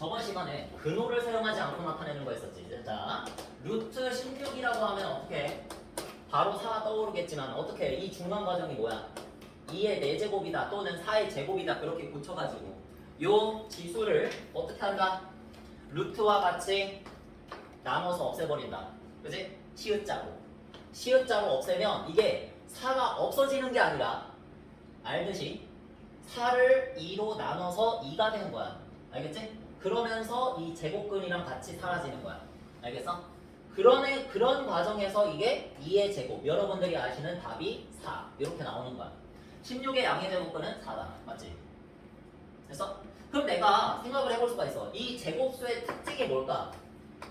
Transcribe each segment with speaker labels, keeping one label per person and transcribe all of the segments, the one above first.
Speaker 1: 저번 시간에 근호를 사용하지 않고 나타내는 거였었지. 자, 루트 16이라고 하면 어떻게? 바로 4가 떠오르겠지만 어떻게? 이 중간 과정이 뭐야? 2의 4제곱이다 또는 4의 제곱이다 그렇게 고쳐가지고 요 지수를 어떻게 한다? 루트와 같이 나눠서 없애버린다. 그지? 시읒자로. 시읒자로 없애면 이게 4가 없어지는 게 아니라 알듯이 4를 2로 나눠서 2가 되는 거야. 알겠지? 그러면서 이 제곱근이랑 같이 사라지는 거야. 알겠어? 그런 과정에서 이게 2의 제곱. 여러분들이 아시는 답이 4. 이렇게 나오는 거야. 16의 양의 제곱근은 4다. 맞지? 됐어? 그럼 내가 생각을 해볼 수가 있어. 이 제곱수의 특징이 뭘까?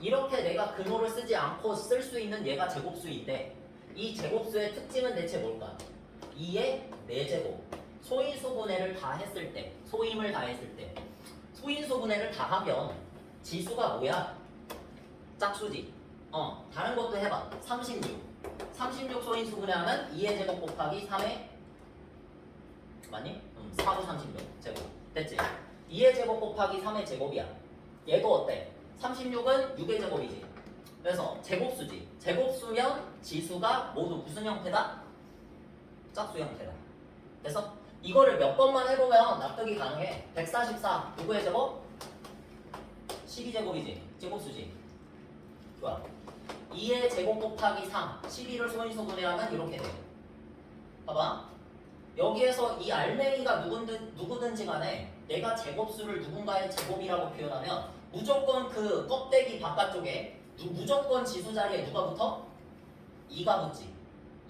Speaker 1: 이렇게 내가 근호를 쓰지 않고 쓸 수 있는 얘가 제곱수인데 이 제곱수의 특징은 대체 뭘까? 2의 4제곱. 소인수분해를 다 했을 때, 소임을 다 했을 때 소인수분해를 다 하면 지수가 뭐야? 짝수지. 다른 것도 해봐. 36 소인수분해하면 2의 제곱 곱하기 3의 맞니? 4, 9, 36 제곱 됐지? 2의 제곱 곱하기 3의 제곱이야. 얘도 어때? 36은 6의 제곱이지. 그래서 제곱수지. 제곱수면 지수가 모두 무슨 형태다? 짝수 형태다. 그래서 이거를 몇 번만 해보면 납득이 가능해. 144 누구의 제곱? 12제곱이지. 제곱수지. 좋아. 2의 제곱 곱하기 3 12를 소인수분해하면 이렇게 돼. 봐봐. 여기에서 이 알맹이가 누구든지 간에 내가 제곱수를 누군가의 제곱이라고 표현하면 무조건 그 껍데기 바깥쪽에 무조건 지수 자리에 누가 붙어? 2가 붙지.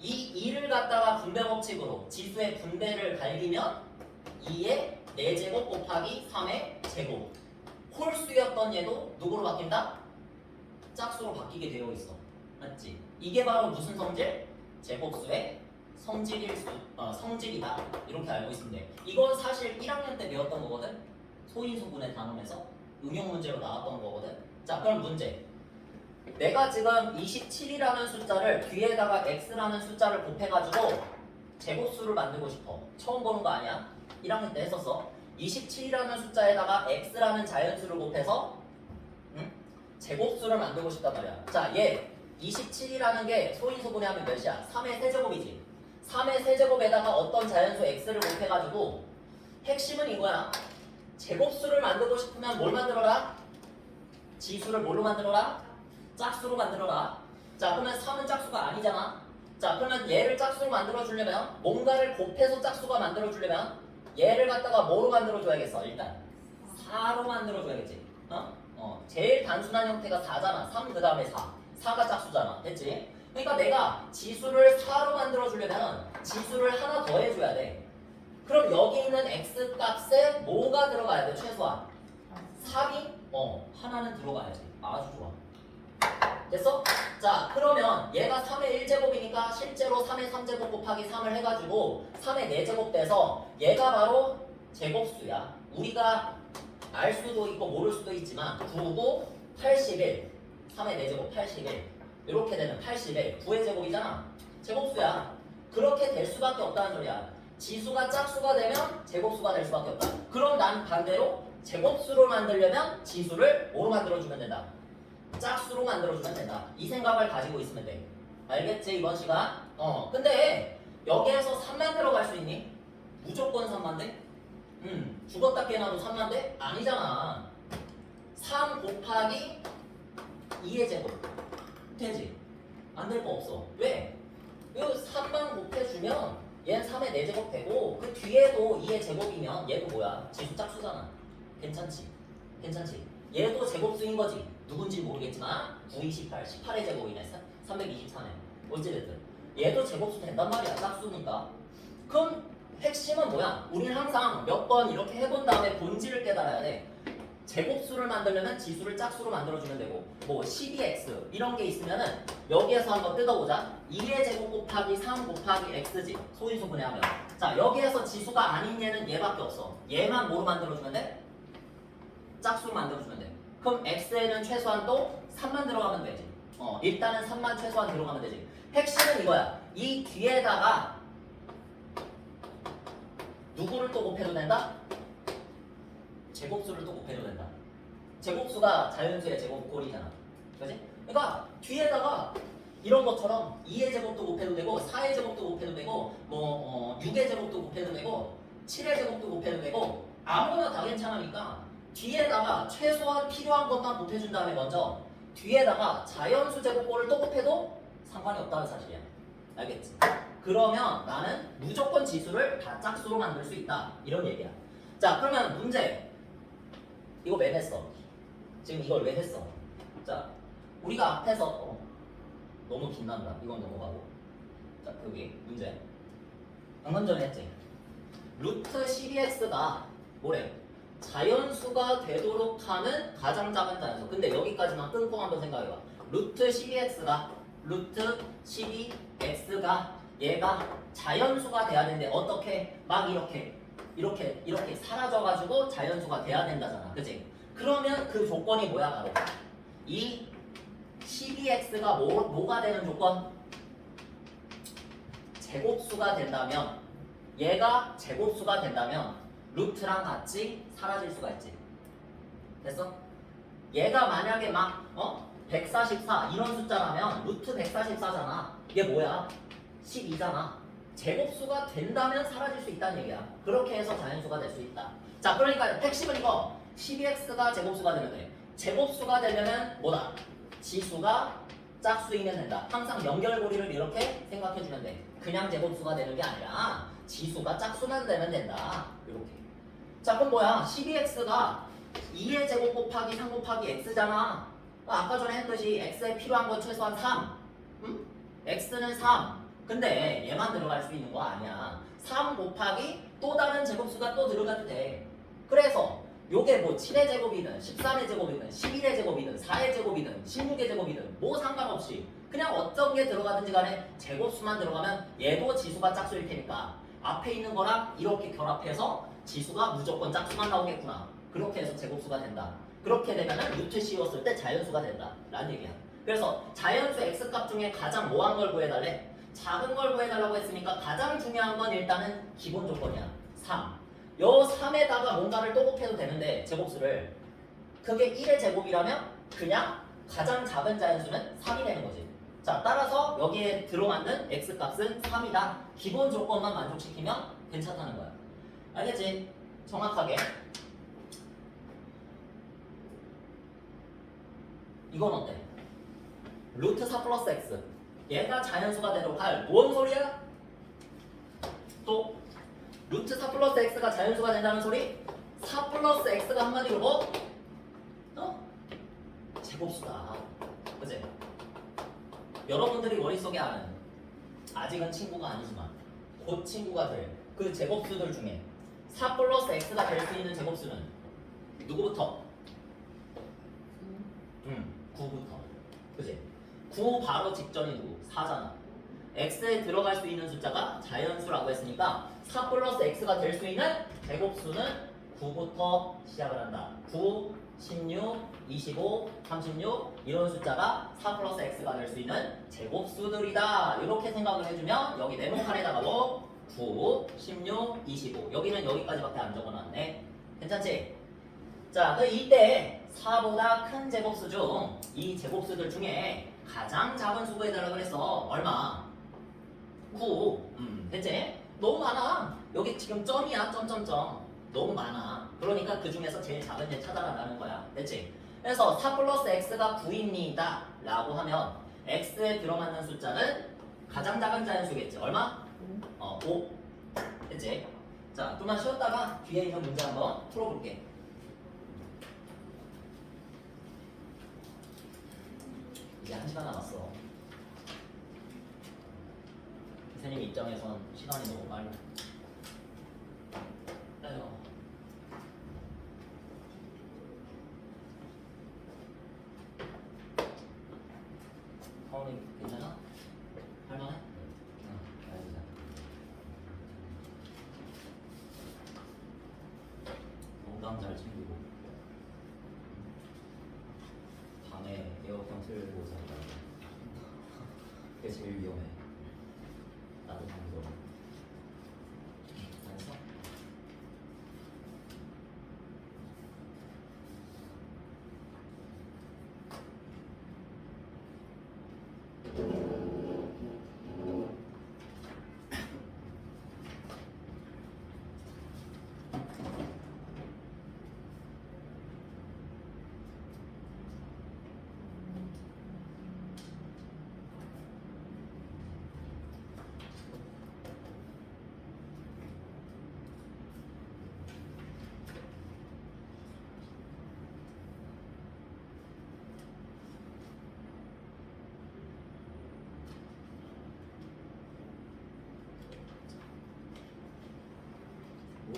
Speaker 1: 이 2를 갖다가 분배 법칙으로 지수의 분배를 갈기면 2의 4제곱 곱하기 3의 제곱. 홀수였던 얘도 누구로 바뀐다? 짝수로 바뀌게 되어 있어. 맞지? 이게 바로 무슨 성질? 제곱수의 성질이다. 이렇게 알고 있으면 돼. 이건 사실 1학년 때 배웠던 거거든. 소인수분해 단원에서 응용 문제로 나왔던 거거든. 자, 그럼 문제. 내가 지금 27이라는 숫자를 뒤에다가 x라는 숫자를 곱해가지고 제곱수를 만들고 싶어. 처음 보는 거 아니야? 1학년 때 했었어. 27이라는 숫자에다가 x라는 자연수를 곱해서 제곱수를 만들고 싶단 말이야. 자, 얘 27이라는 게 소인수분해하면 몇이야? 3의 세제곱이지. 3의 세제곱에다가 어떤 자연수 x를 곱해가지고 핵심은 이거야. 제곱수를 만들고 싶으면 뭘 만들어라? 지수를 뭘로 만들어라? 짝수로 만들어라. 자, 그러면 3은 짝수가 아니잖아. 자, 그러면 얘를 짝수로 만들어주려면 뭔가를 곱해서 짝수가 만들어주려면 얘를 갖다가 뭐로 만들어줘야겠어? 일단 4로 만들어줘야겠지. 제일 단순한 형태가 4잖아. 3 그 다음에 4. 4가 짝수잖아. 됐지? 그러니까 내가 지수를 4로 만들어주려면 지수를 하나 더 해줘야 돼. 그럼 여기 있는 x 값에 뭐가 들어가야 돼? 최소한 3이? 하나는 들어가야지. 아주 좋아. 됐어? 자, 그러면 얘가 3의 1제곱이니까 실제로 3의 3제곱 곱하기 3을 해가지고 3의 4제곱 돼서 얘가 바로 제곱수야. 우리가 알 수도 있고 모를 수도 있지만 9, 9, 81 3의 4제곱 81 이렇게 되는 81 9의 제곱이잖아. 제곱수야. 그렇게 될 수밖에 없다는 소리야. 지수가 짝수가 되면 제곱수가 될 수밖에 없다. 그럼 난 반대로 제곱수를 만들려면 지수를 뭐로 만들어주면 된다? 짝수로 만들어주면 된다. 이 생각을 가지고 있으면 돼. 알겠지 이번 시간? 근데 여기에서 3만 들어갈 수 있니? 무조건 3만 돼? 죽었다 깨나도 3만 돼? 아니잖아. 3 곱하기 2의 제곱 되지? 안 될 거 없어. 왜? 이거 3만 곱해주면 얘는 3의 4제곱 되고 그 뒤에도 2의 제곱이면 얘도 뭐야? 지수 짝수잖아. 괜찮지? 괜찮지? 얘도 제곱수인 거지. 누군지 모르겠지만 9, 28, 18의 제곱이네. 324네. 어찌됐든 얘도 제곱수 된단 말이야. 짝수니까. 그럼 핵심은 뭐야? 우리는 항상 몇 번 이렇게 해본 다음에 본질을 깨달아야 돼. 제곱수를 만들려면 지수를 짝수로 만들어주면 되고 뭐 12x 이런 게 있으면은 여기에서 한번 뜯어보자. 2의 제곱 곱하기 3 곱하기 x지. 소인수분해하면. 자, 여기에서 지수가 아닌 얘는 얘밖에 없어. 얘만 뭐로 만들어주면 돼? 짝수로 만들어주면 돼. 그럼 x에는 최소한 또 3만 들어가면 되지. 일단은 3만 최소한 들어가면 되지. 핵심은 이거야. 이 뒤에다가 누구를 또 곱해도 된다? 제곱수를 또 곱해도 된다. 제곱수가 자연수의 제곱꼴이잖아. 그지? 그러니까 뒤에다가 이런 것처럼 2의 제곱도 곱해도 되고 4의 제곱도 곱해도 되고 6의 제곱도 곱해도 되고 7의 제곱도 곱해도 되고 아무나 다 괜찮으니까 뒤에다가 최소한 필요한 것만 곱해준 다음에 먼저 뒤에다가 자연수 제곱꼴을 또 곱해도 상관이 없다는 사실이야. 알겠지? 그러면 나는 무조건 지수를 다 짝수로 만들 수 있다. 이런 얘기야. 자, 그러면 문제. 이거 왜 했어? 지금 이걸 왜 했어? 자, 우리가 앞에서 너무 빛난다. 이건 넘어가고. 자, 여기 문제. 방금 전에 했지. 루트 12x가 뭐래? 자연수가 되도록 하는 가장 작은 자연수. 근데 여기까지만 끊고 한번 생각해봐. 루트 12x가 루트 12x가 얘가 자연수가 돼야 되는데 어떻게? 막 이렇게 사라져가지고 자연수가 돼야 된다잖아. 그치? 그러면 그 조건이 뭐야? 바로 이 12x가 뭐가 되는 조건? 제곱수가 된다면 얘가 제곱수가 된다면 루트랑 같이 사라질 수가 있지. 됐어? 얘가 만약에 막 144 이런 숫자라면 루트 144잖아. 얘 뭐야? 12잖아. 제곱수가 된다면 사라질 수 있다는 얘기야. 그렇게 해서 자연수가 될 수 있다. 자, 그러니까 핵심은 이거 12x가 제곱수가 되면 돼. 제곱수가 되면은 뭐다? 지수가 짝수이면 된다. 항상 연결고리를 이렇게 생각해주면 돼. 그냥 제곱수가 되는 게 아니라 지수가 짝수만 되면 된다. 이렇게. 자, 그럼 뭐야? 12x가 2의 제곱 곱하기 3 곱하기 x잖아. 아까 전에 했듯이 x에 필요한 건 최소한 3. 응? x는 3. 근데 얘만 들어갈 수 있는 거 아니야. 3 곱하기 또 다른 제곱수가 또 들어가도 돼. 그래서 요게 뭐 7의 제곱이든 13의 제곱이든 11의 제곱이든 4의 제곱이든 16의 제곱이든 뭐 상관없이 그냥 어떤 게 들어가든지 간에 제곱수만 들어가면 얘도 지수가 짝수일 테니까 앞에 있는 거랑 이렇게 결합해서 지수가 무조건 짝수만 나오겠구나. 그렇게 해서 제곱수가 된다. 그렇게 되면은 루트 씌웠을 때 자연수가 된다. 라는 얘기야. 그래서 자연수 x값 중에 가장 뭐한 걸 구해달래? 작은 걸 구해달라고 했으니까 가장 중요한 건 일단은 기본 조건이야. 3. 요 3에다가 뭔가를 또 곱해도 되는데 제곱수를 그게 1의 제곱이라면 그냥 가장 작은 자연수는 3이 되는 거지. 자, 따라서 여기에 들어맞는 x값은 3이다. 기본 조건만 만족시키면 괜찮다는 거야. 알겠지? 정확하게. 이건 어때? 루트 4 플러스 x 얘가 자연수가 되도록 할 뭔 소리야? 또 루트 4 플러스 x가 자연수가 된다는 소리? 4 플러스 x가 한마디로 뭐? 제곱수다. 그치? 여러분들이 머릿속에 아는 아직은 친구가 아니지만 곧 친구가 될 그 제곱수들 중에 4 플러스 x가 될 수 있는 제곱수는 누구부터? 9부터. 그치? 9 바로 직전이 누구? 4잖아. x에 들어갈 수 있는 숫자가 자연수라고 했으니까 4 플러스 x가 될 수 있는 제곱수는 9부터 시작을 한다. 9, 16, 25, 36 이런 숫자가 4 플러스 x가 될 수 있는 제곱수들이다. 이렇게 생각을 해주면 여기 네모 칸에다가 뭐 9, 16, 25 여기는 여기까지밖에 안 적어놨네. 괜찮지? 자, 그 이때 4보다 큰 제곱수 중 이 제곱수들 중에 가장 작은 수 구해달라고 그랬어. 얼마? 9. 됐지? 너무 많아. 여기 지금 점이야. 점점점. 너무 많아. 그러니까 그 중에서 제일 작은 애 찾아라라는 거야. 됐지? 그래서 4 플러스 x가 9입니다. 라고 하면 x에 들어맞는 숫자는 가장 작은 자연수겠지. 얼마? 5. 됐지? 자, 좀만 쉬었다가 뒤에 있는 문제 한번 풀어볼게. 이제 1시간 남았어. 선생님 입장에선 시간이 너무 빨라. 아유. 상원이 괜찮아? 할만해? 응, 다행이다. 건강 잘 챙기고 밤에 에어컨 틀고 잔다. 그게 제일 위험해. 나도 방금 알았어?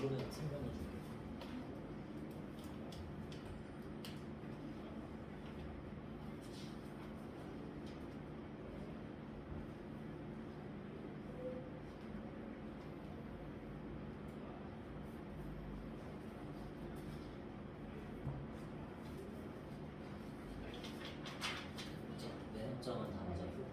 Speaker 1: 모르면 설명해 줄게. 내 점은 다 맞았고.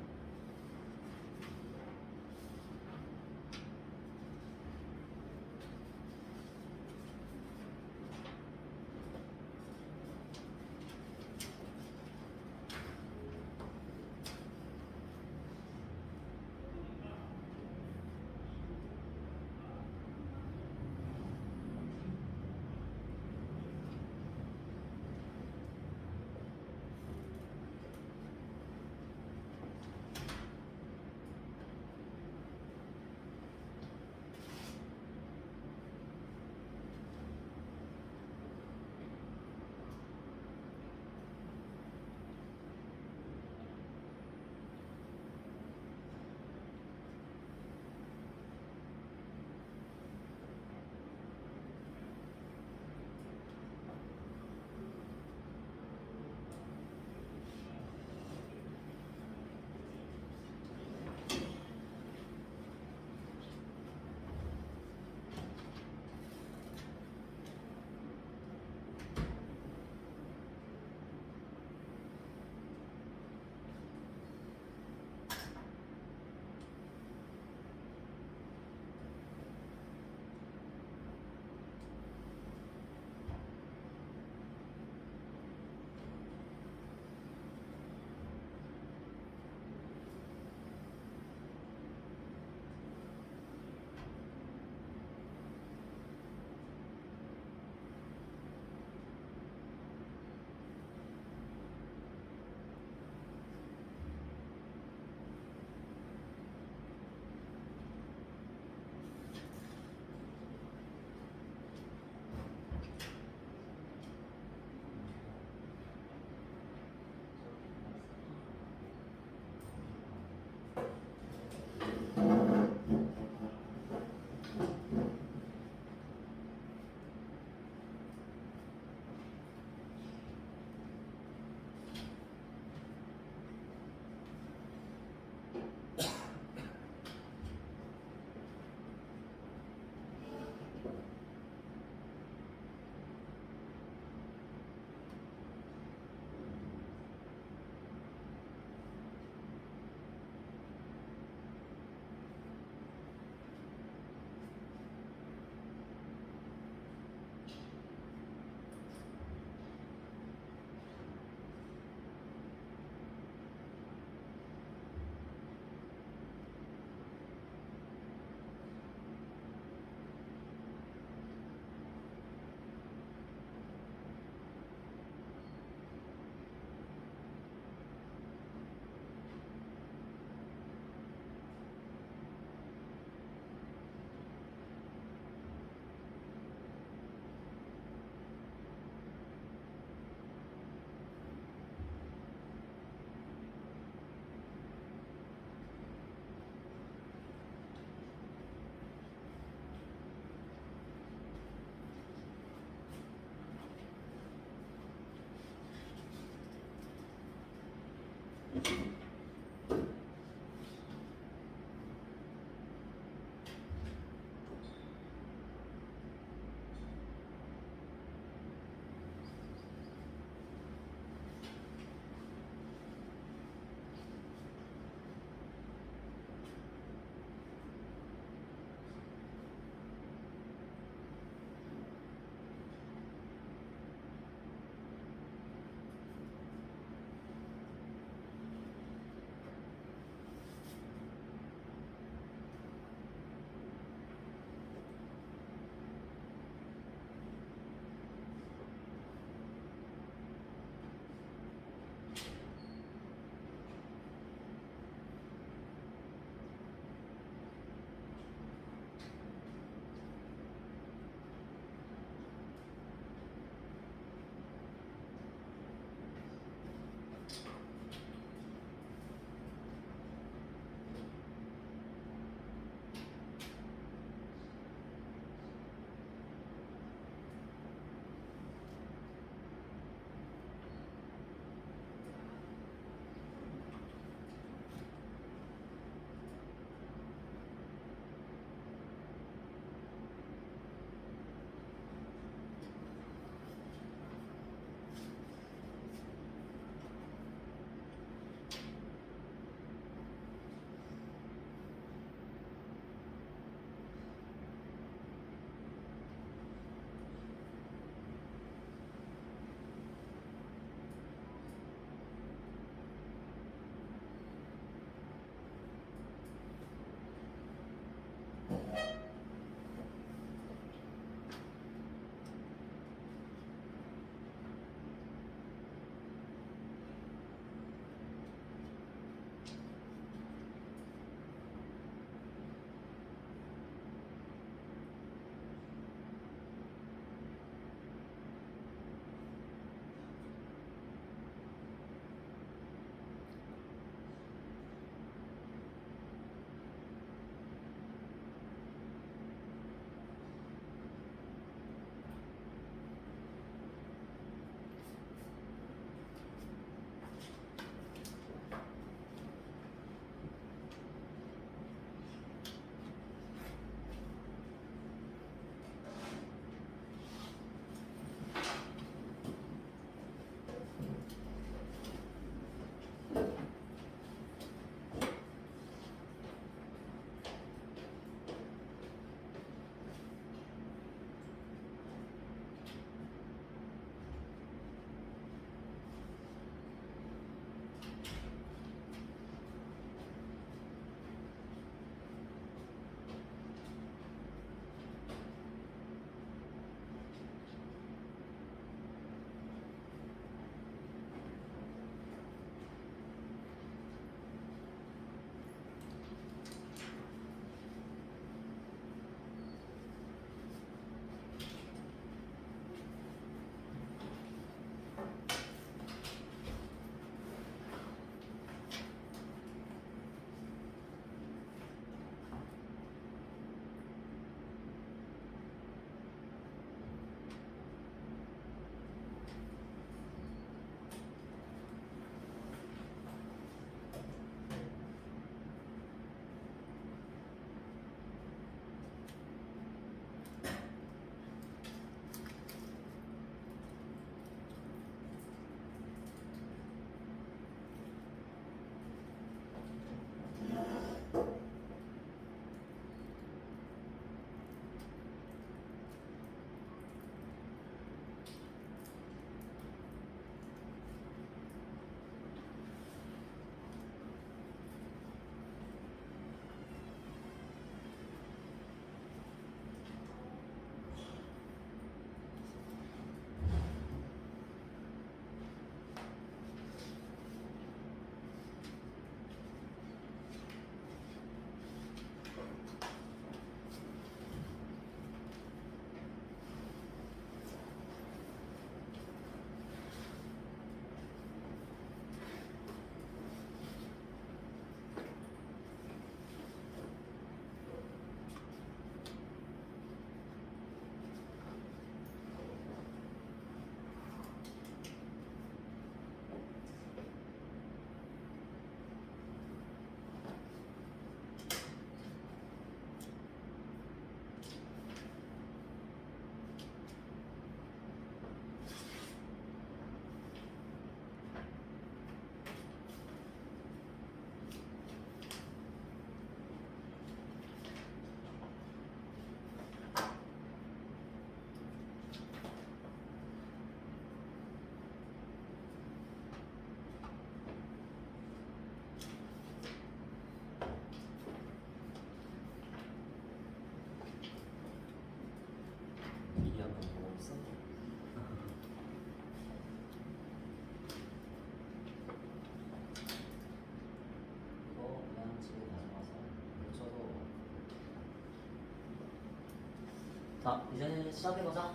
Speaker 1: 자, 이제 시작해보자.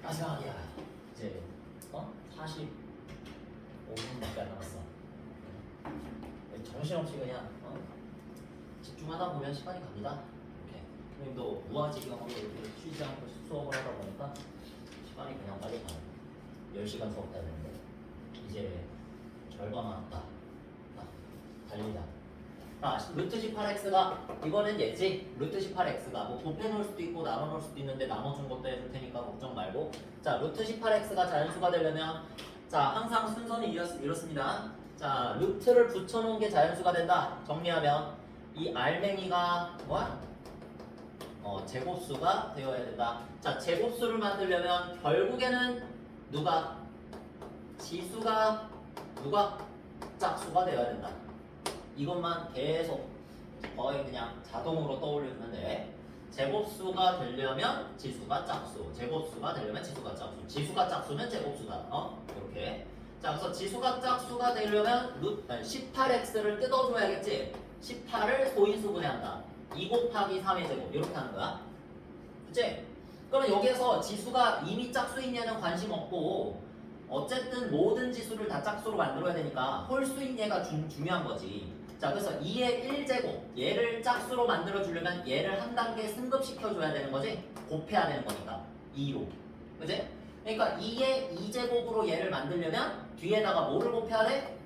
Speaker 1: 마지막이야. 이제 45분밖에 안 남았어. 정신없이 그냥 집중하다 보면 시간이 갑니다. 이렇게. 선생님도 무아지경으로 이렇게 쉬지 않고 수업을 하다 보니까 시간이 그냥 빨리 가요. 10시간 수업 해야 되는데 이제 절반 왔다. 달리자. 루트 18x가 이거는 예지. 루트 18x가 뭐 곱해놓을 수도 있고 나눠놓을 수도 있는데 나눠준 것도 해줄 테니까 걱정 말고. 자, 루트 18x가 자연수가 되려면 자 항상 순서는 이렇습니다. 자, 루트를 붙여놓은 게 자연수가 된다. 정리하면 이 알맹이가 뭐야? 제곱수가 되어야 된다. 자, 제곱수를 만들려면 결국에는 누가? 지수가 누가? 짝수가 되어야 된다. 이것만 계속 거의 그냥 자동으로 떠올려주면 돼. 제곱수가 되려면 지수가 짝수, 제곱수가 되려면 지수가 짝수, 지수가 짝수면 제곱수다. 이렇게. 자, 그래서 지수가 짝수가 되려면 18x를 뜯어줘야겠지. 18을 소인수분해한다. 2 곱하기 3의 제곱 이렇게 하는 거야. 그치? 그러면 여기에서 지수가 이미 짝수인 얘는 관심 없고 어쨌든 모든 지수를 다 짝수로 만들어야 되니까 홀수인 얘가 중요한 거지. 자, 그래서 2의 1제곱 얘를 짝수로 만들어 주려면 얘를 한 단계 승급시켜 줘야 되는 거지. 곱해야 되는 거니까 2로. 그지? 그러니까 2의 2제곱으로 얘를 만들려면 뒤에다가 뭐를 곱해야 돼?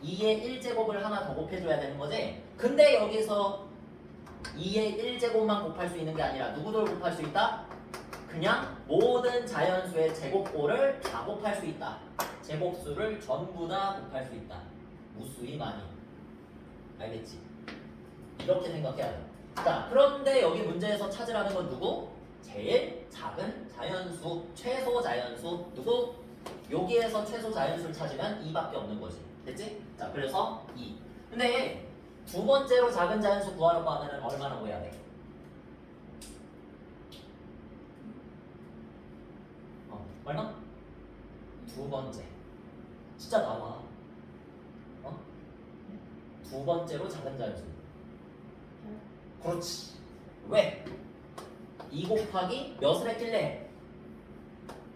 Speaker 1: 2의 1제곱을 하나 더 곱해줘야 되는 거지. 근데 여기서 2의 1제곱만 곱할 수 있는 게 아니라 누구들 곱할 수 있다? 그냥 모든 자연수의 제곱꼴을 다 곱할 수 있다. 제곱수를 전부 다 곱할 수 있다. 무수히 많이. 알겠지? 이렇게 생각해야 돼. 자, 그런데 여기 문제에서 찾으라는 건 누구? 제일 작은 자연수, 최소 자연수 누구? 여기에서 최소 자연수를 찾으면 2밖에 없는 거지. 됐지? 자, 그래서 2. 근데 두 번째로 작은 자연수 구하려고 하면 얼마나 구해야 돼? 얼마? 두 번째. 진짜 나와. 두 번째로 작은 자연수. 그렇지. 왜? 2 곱하기 몇을 했길래?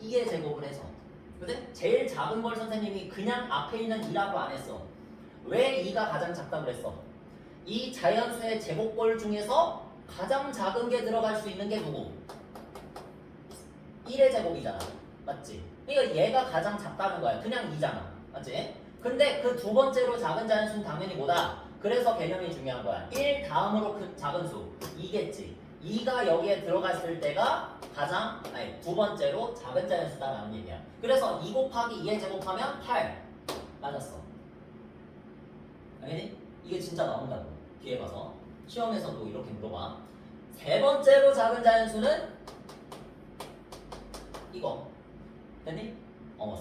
Speaker 1: 2의 제곱을 해서. 그치? 제일 작은 걸 선생님이 그냥 앞에 있는 2라고 안 했어. 왜 2가 가장 작다고 그랬어? 이 자연수의 제곱꼴 중에서 가장 작은 게 들어갈 수 있는 게 누구? 1의 제곱이잖아. 맞지? 그러니까 얘가 가장 작다는 거야. 그냥 2잖아. 맞지? 근데 그 두 번째로 작은 자연수는 당연히 뭐다? 그래서 개념이 중요한 거야. 1 다음으로 그 작은 수 2겠지. 2가 여기에 들어갔을 때가 가장 두 번째로 작은 자연수다라는 얘기야. 그래서 2 곱하기 2에 제곱하면 8. 맞았어. 알겠니? 이게 진짜 나온다고. 뒤에 가서 시험에서도 이렇게 물어봐. 세 번째로 작은 자연수는 이거. 됐니?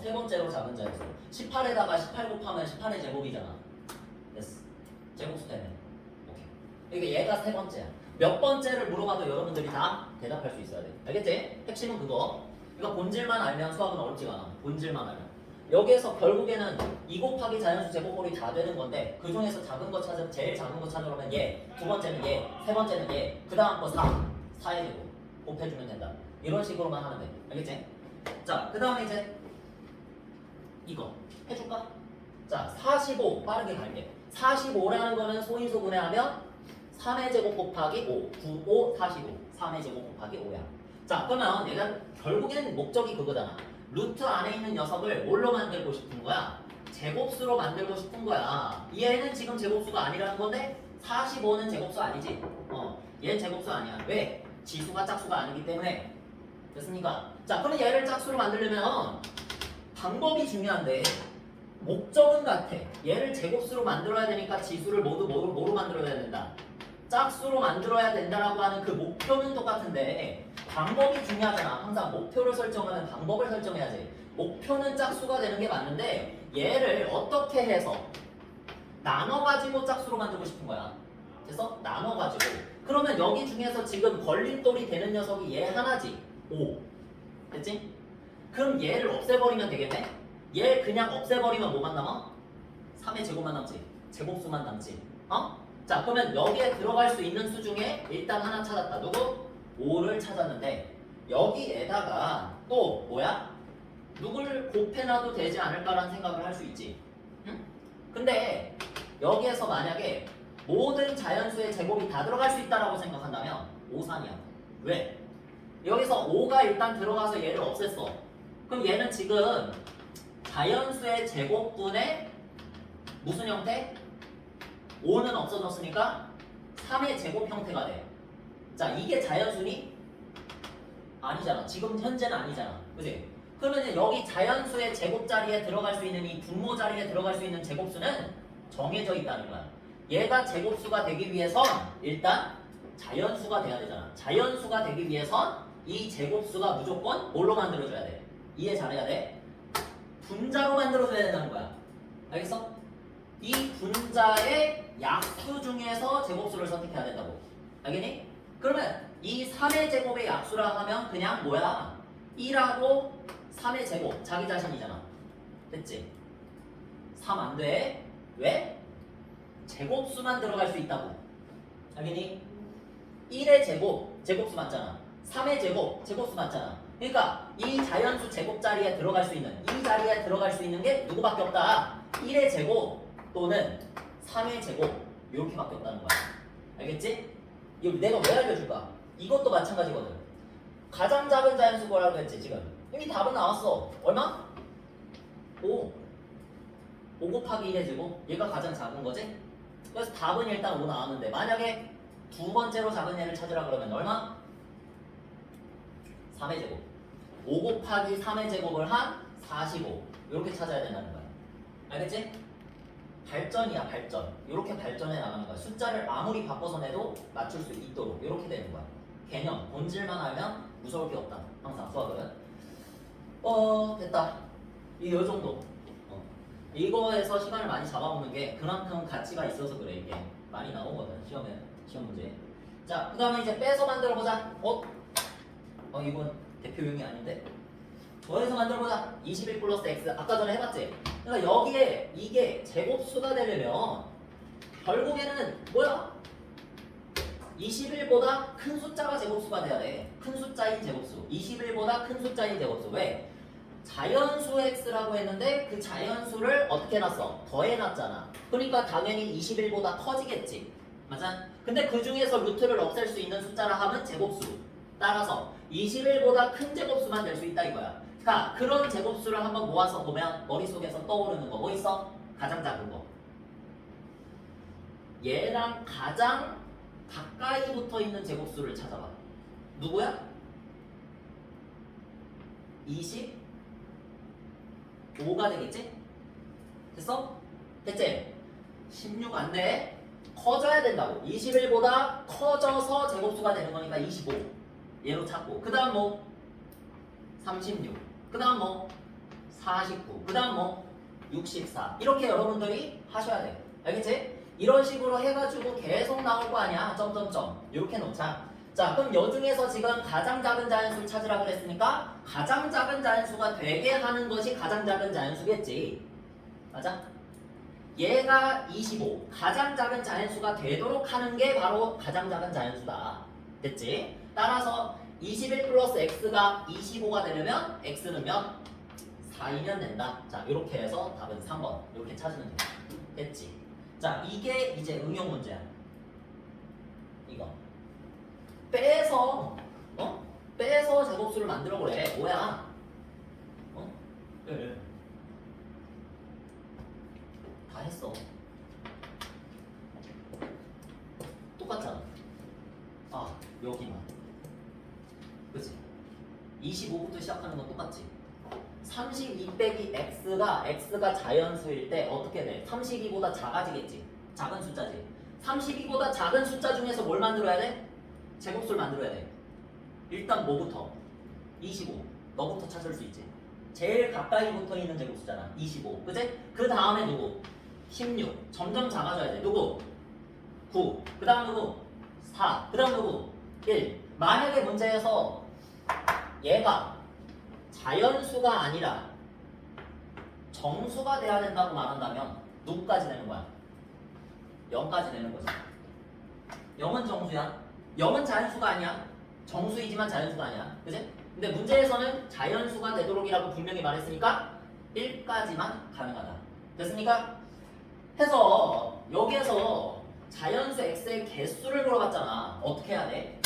Speaker 1: 세 번째로 작은 자연수. 18에다가 18 곱하면 18의 제곱이잖아. 됐어. 제곱수 되네. 오케이. 그러니까 얘가 세 번째야. 몇 번째를 물어봐도 여러분들이 다 대답할 수 있어야 돼. 알겠지? 핵심은 그거. 이거 본질만 알면 수학은 어렵지가 않아. 본질만 알면. 여기에서 결국에는 2 곱하기 자연수 제곱꼴이 다 되는 건데 그 중에서 제일 작은 거 찾으려면 얘, 두 번째는 얘, 세 번째는 얘, 그 다음 거 4. 4의 제곱. 곱해주면 된다. 이런 식으로만 하면 돼. 알겠지? 자, 그 다음에 이제 이거 해줄까? 자, 45 빠르게 갈게. 45라는 거는 소인수분해하면 3의 제곱 곱하기 5, 9, 5, 45. 3의 제곱 곱하기 5야. 자, 그러면 얘가 결국엔 목적이 그거잖아. 루트 안에 있는 녀석을 뭘로 만들고 싶은 거야? 제곱수로 만들고 싶은 거야. 얘는 지금 제곱수가 아니라는 건데 45는 제곱수 아니지? 얘는 제곱수 아니야. 왜? 지수가 짝수가 아니기 때문에. 됐습니까? 자, 그러면 얘를 짝수로 만들려면 방법이 중요한데 목적은 같아. 얘를 제곱수로 만들어야 되니까 지수를 모두 뭐로 만들어야 된다? 짝수로 만들어야 된다라고 하는 그 목표는 똑같은데 방법이 중요하잖아. 항상 목표를 설정하는 방법을 설정해야지. 목표는 짝수가 되는 게 맞는데 얘를 어떻게 해서 나눠가지고 짝수로 만들고 싶은 거야. 그래서 나눠가지고 그러면 여기 중에서 지금 걸림돌이 되는 녀석이 얘 하나지. 5. 됐지? 그럼 얘를 없애버리면 되겠네? 얘 그냥 없애버리면 뭐만 남아? 3의 제곱만 남지. 제곱수만 남지. 자, 그러면 여기에 들어갈 수 있는 수 중에 일단 하나 찾았다. 누구? 5를 찾았는데 여기에다가 또 뭐야? 누굴 곱해놔도 되지 않을까라는 생각을 할 수 있지. 응? 근데 여기에서 만약에 모든 자연수의 제곱이 다 들어갈 수 있다라고 생각한다면 5산이야. 왜? 여기서 5가 일단 들어가서 얘를 없앴어. 그럼 얘는 지금 자연수의 제곱분의 무슨 형태? 5는 없어졌으니까 3의 제곱 형태가 돼. 자, 이게 자연수니? 아니잖아. 지금 현재는 아니잖아. 그지? 그러면 여기 자연수의 제곱 자리에 들어갈 수 있는 이 분모 자리에 들어갈 수 있는 제곱수는 정해져 있다는 거야. 얘가 제곱수가 되기 위해선 일단 자연수가 돼야 되잖아. 자연수가 되기 위해선 이 제곱수가 무조건 뭘로 만들어줘야 돼? 이해 잘해야 돼? 분자로 만들어줘야 된다는 거야. 알겠어? 이 분자의 약수 중에서 제곱수를 선택해야 된다고. 알겠니? 그러면 이 3의 제곱의 약수라 하면 그냥 뭐야? 1하고 3의 제곱 자기 자신이잖아. 됐지? 3 안 돼. 왜? 제곱수만 들어갈 수 있다고. 알겠니? 1의 제곱 제곱수 맞잖아. 3의 제곱 제곱수 맞잖아. 그러니까 이 자연수 제곱 자리에 들어갈 수 있는 이 자리에 들어갈 수 있는 게 누구밖에 없다. 1의 제곱 또는 3의 제곱 이렇게밖에 없다는 거야. 알겠지? 이거 내가 왜 알려줄까? 이것도 마찬가지거든. 가장 작은 자연수 뭐라고 했지 지금? 이미 답은 나왔어. 얼마? 5. 5 곱하기 1의 제곱. 얘가 가장 작은 거지? 그래서 답은 일단 5 나왔는데 만약에 두 번째로 작은 애를 찾으라 그러면 얼마? 3의 제곱. 5 곱하기 3의 제곱을 한 45. 이렇게 찾아야 된다는 거야. 알겠지? 발전이야 발전. 이렇게 발전해 나가는 거야. 숫자를 아무리 바꿔서 내도 맞출 수 있도록 이렇게 되는 거야. 개념, 본질만 알면 무서울 게 없다. 항상 수학은. 됐다. 요 정도. 이거에서 시간을 많이 잡아먹는 게 그만큼 가치가 있어서 그래. 이게 많이 나오거든 시험에. 시험 문제. 자, 그 다음에 이제 빼서 만들어보자. 이건 대표용이 아닌데. 더해서 만들어보자. 21 플러스 x. 아까 전에 해봤지? 그러니까 여기에 이게 제곱수가 되려면 결국에는 뭐야? 21보다 큰 숫자가 제곱수가 돼야 돼. 큰 숫자인 제곱수. 21보다 큰 숫자인 제곱수. 왜? 자연수 x라고 했는데 그 자연수를 어떻게 해놨어? 더해놨잖아. 그러니까 당연히 21보다 커지겠지. 맞아? 근데 그 중에서 루트를 없앨 수 있는 숫자라 하면 제곱수. 따라서 21보다 큰 제곱수만 될 수 있다 이거야. 자, 그런 제곱수를 한번 모아서 보면 머릿속에서 떠오르는 거 뭐 있어? 가장 작은 거. 얘랑 가장 가까이 붙어 있는 제곱수를 찾아봐. 누구야? 25가 되겠지? 됐어? 됐지? 16 안 돼. 커져야 된다고. 21보다 커져서 제곱수가 되는 거니까 25. 얘로 찾고. 그 다음 뭐? 36. 그 다음 뭐? 49. 그 다음 뭐? 64. 이렇게 여러분들이 하셔야 돼. 알겠지? 이런 식으로 해가지고 계속 나올 거 아니야. 점점점. 이렇게 놓자. 자, 그럼 여 중에서 지금 가장 작은 자연수를 찾으라 그랬으니까 가장 작은 자연수가 되게 하는 것이 가장 작은 자연수겠지. 맞아? 얘가 25. 가장 작은 자연수가 되도록 하는 게 바로 가장 작은 자연수다. 됐지? 따라서 21 플러스 x가 25가 되려면 x는 몇? 4이면 된다. 자, 이렇게 해서 답은 3번. 이렇게 찾으면 돼. 됐지? 자, 이게 이제 응용 문제야. 이거. 빼서 제곱수를 만들어 보래. 뭐야? 네. 다 했어. 똑같잖아. 여기만. 그치? 25부터 시작하는 건 똑같지? 32 빼기 x가 자연수일 때 어떻게 돼? 32보다 작아지겠지? 작은 숫자지? 32보다 작은 숫자 중에서 뭘 만들어야 돼? 제곱수를 만들어야 돼. 일단 뭐부터? 25. 너부터 찾을 수 있지. 제일 가까이 붙어 있는 제곱수잖아. 25. 그치? 그 다음에 누구? 16. 점점 작아져야 돼. 누구? 9. 그 다음 누구? 4. 그 다음 누구? 1. 만약에 문제에서 얘가 자연수가 아니라 정수가 돼야 된다고 말한다면 누구까지 되는 거야? 0까지 되는 거지. 0은 정수야. 0은 자연수가 아니야. 정수이지만 자연수가 아니야. 그지? 근데 문제에서는 자연수가 되도록이라고 분명히 말했으니까 1까지만 가능하다. 됐습니까? 해서 여기에서 자연수 x의 개수를 물어봤잖아. 어떻게 해야 돼?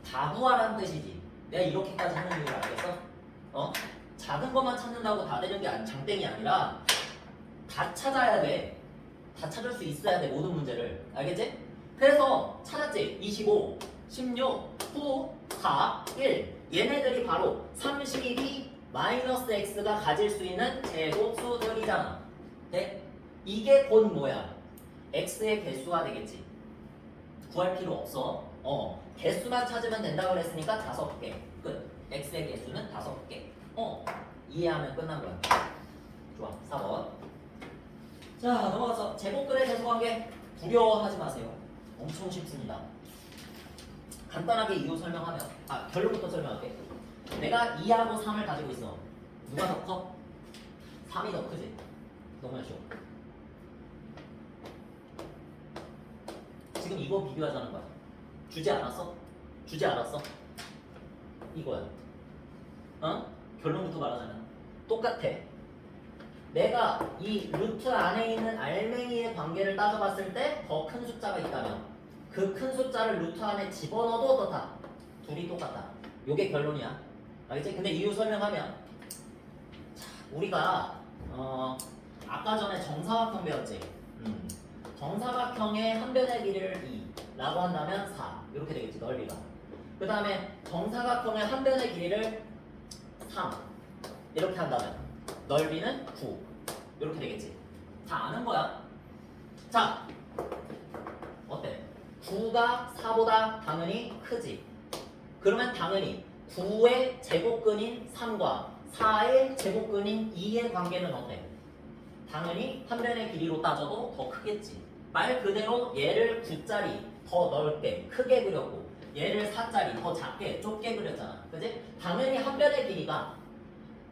Speaker 1: 다 구하라는 뜻이지. 내가 이렇게까지 하는 이유를 알겠어? 작은 것만 찾는다고 다 되는 게 장땡이 아니라 다 찾아야 돼. 다 찾을 수 있어야 돼. 모든 문제를. 알겠지? 그래서 찾았지. 25, 16, 9, 4, 1. 얘네들이 바로 32 마이너스 x가 가질 수 있는 제곱수들이잖아. 네? 이게 곧 뭐야? x의 개수가 되겠지. 구할 필요 없어. 개수만 찾으면 된다고 그랬으니까 5개. 끝. x의 개수는 5개. 이해하면 끝난 거야. 좋아. 4번. 자, 넘어가서 제곱근의 대소관계 두려워하지 마세요. 엄청 쉽습니다. 간단하게 이유 설명하면 결론부터 설명할게. 내가 2하고 3을 가지고 있어. 누가 더 커? 3이 더 크지? 너무나 쉬워. 지금 이거 비교하자는 거야. 주지 않았어? 주지 않았어? 이거야. 결론부터 말하자면 똑같아. 내가 이 루트 안에 있는 알맹이의 관계를 따져봤을 때 더 큰 숫자가 있다면 그 큰 숫자를 루트 안에 집어넣어도 어떻다? 둘이 똑같다. 요게 결론이야. 알겠지? 근데 이유 설명하면 우리가 아까 전에 정사각형 배웠지? 정사각형의 한 변의 길이를 2라고 한다면 4 이렇게 되겠지. 넓이가. 그 다음에 정사각형의 한 변의 길이를 3 이렇게 한다면 넓이는 9 이렇게 되겠지. 다 아는 거야. 자, 어때? 9가 4보다 당연히 크지. 그러면 당연히 9의 제곱근인 3과 4의 제곱근인 2의 관계는 어때? 당연히 한 변의 길이로 따져도 더 크겠지. 말 그대로 얘를 9짜리 더 넓게 크게 그렸고 얘를 4짜리 더 작게 좁게 그렸잖아. 그지? 당연히 한 변의 길이가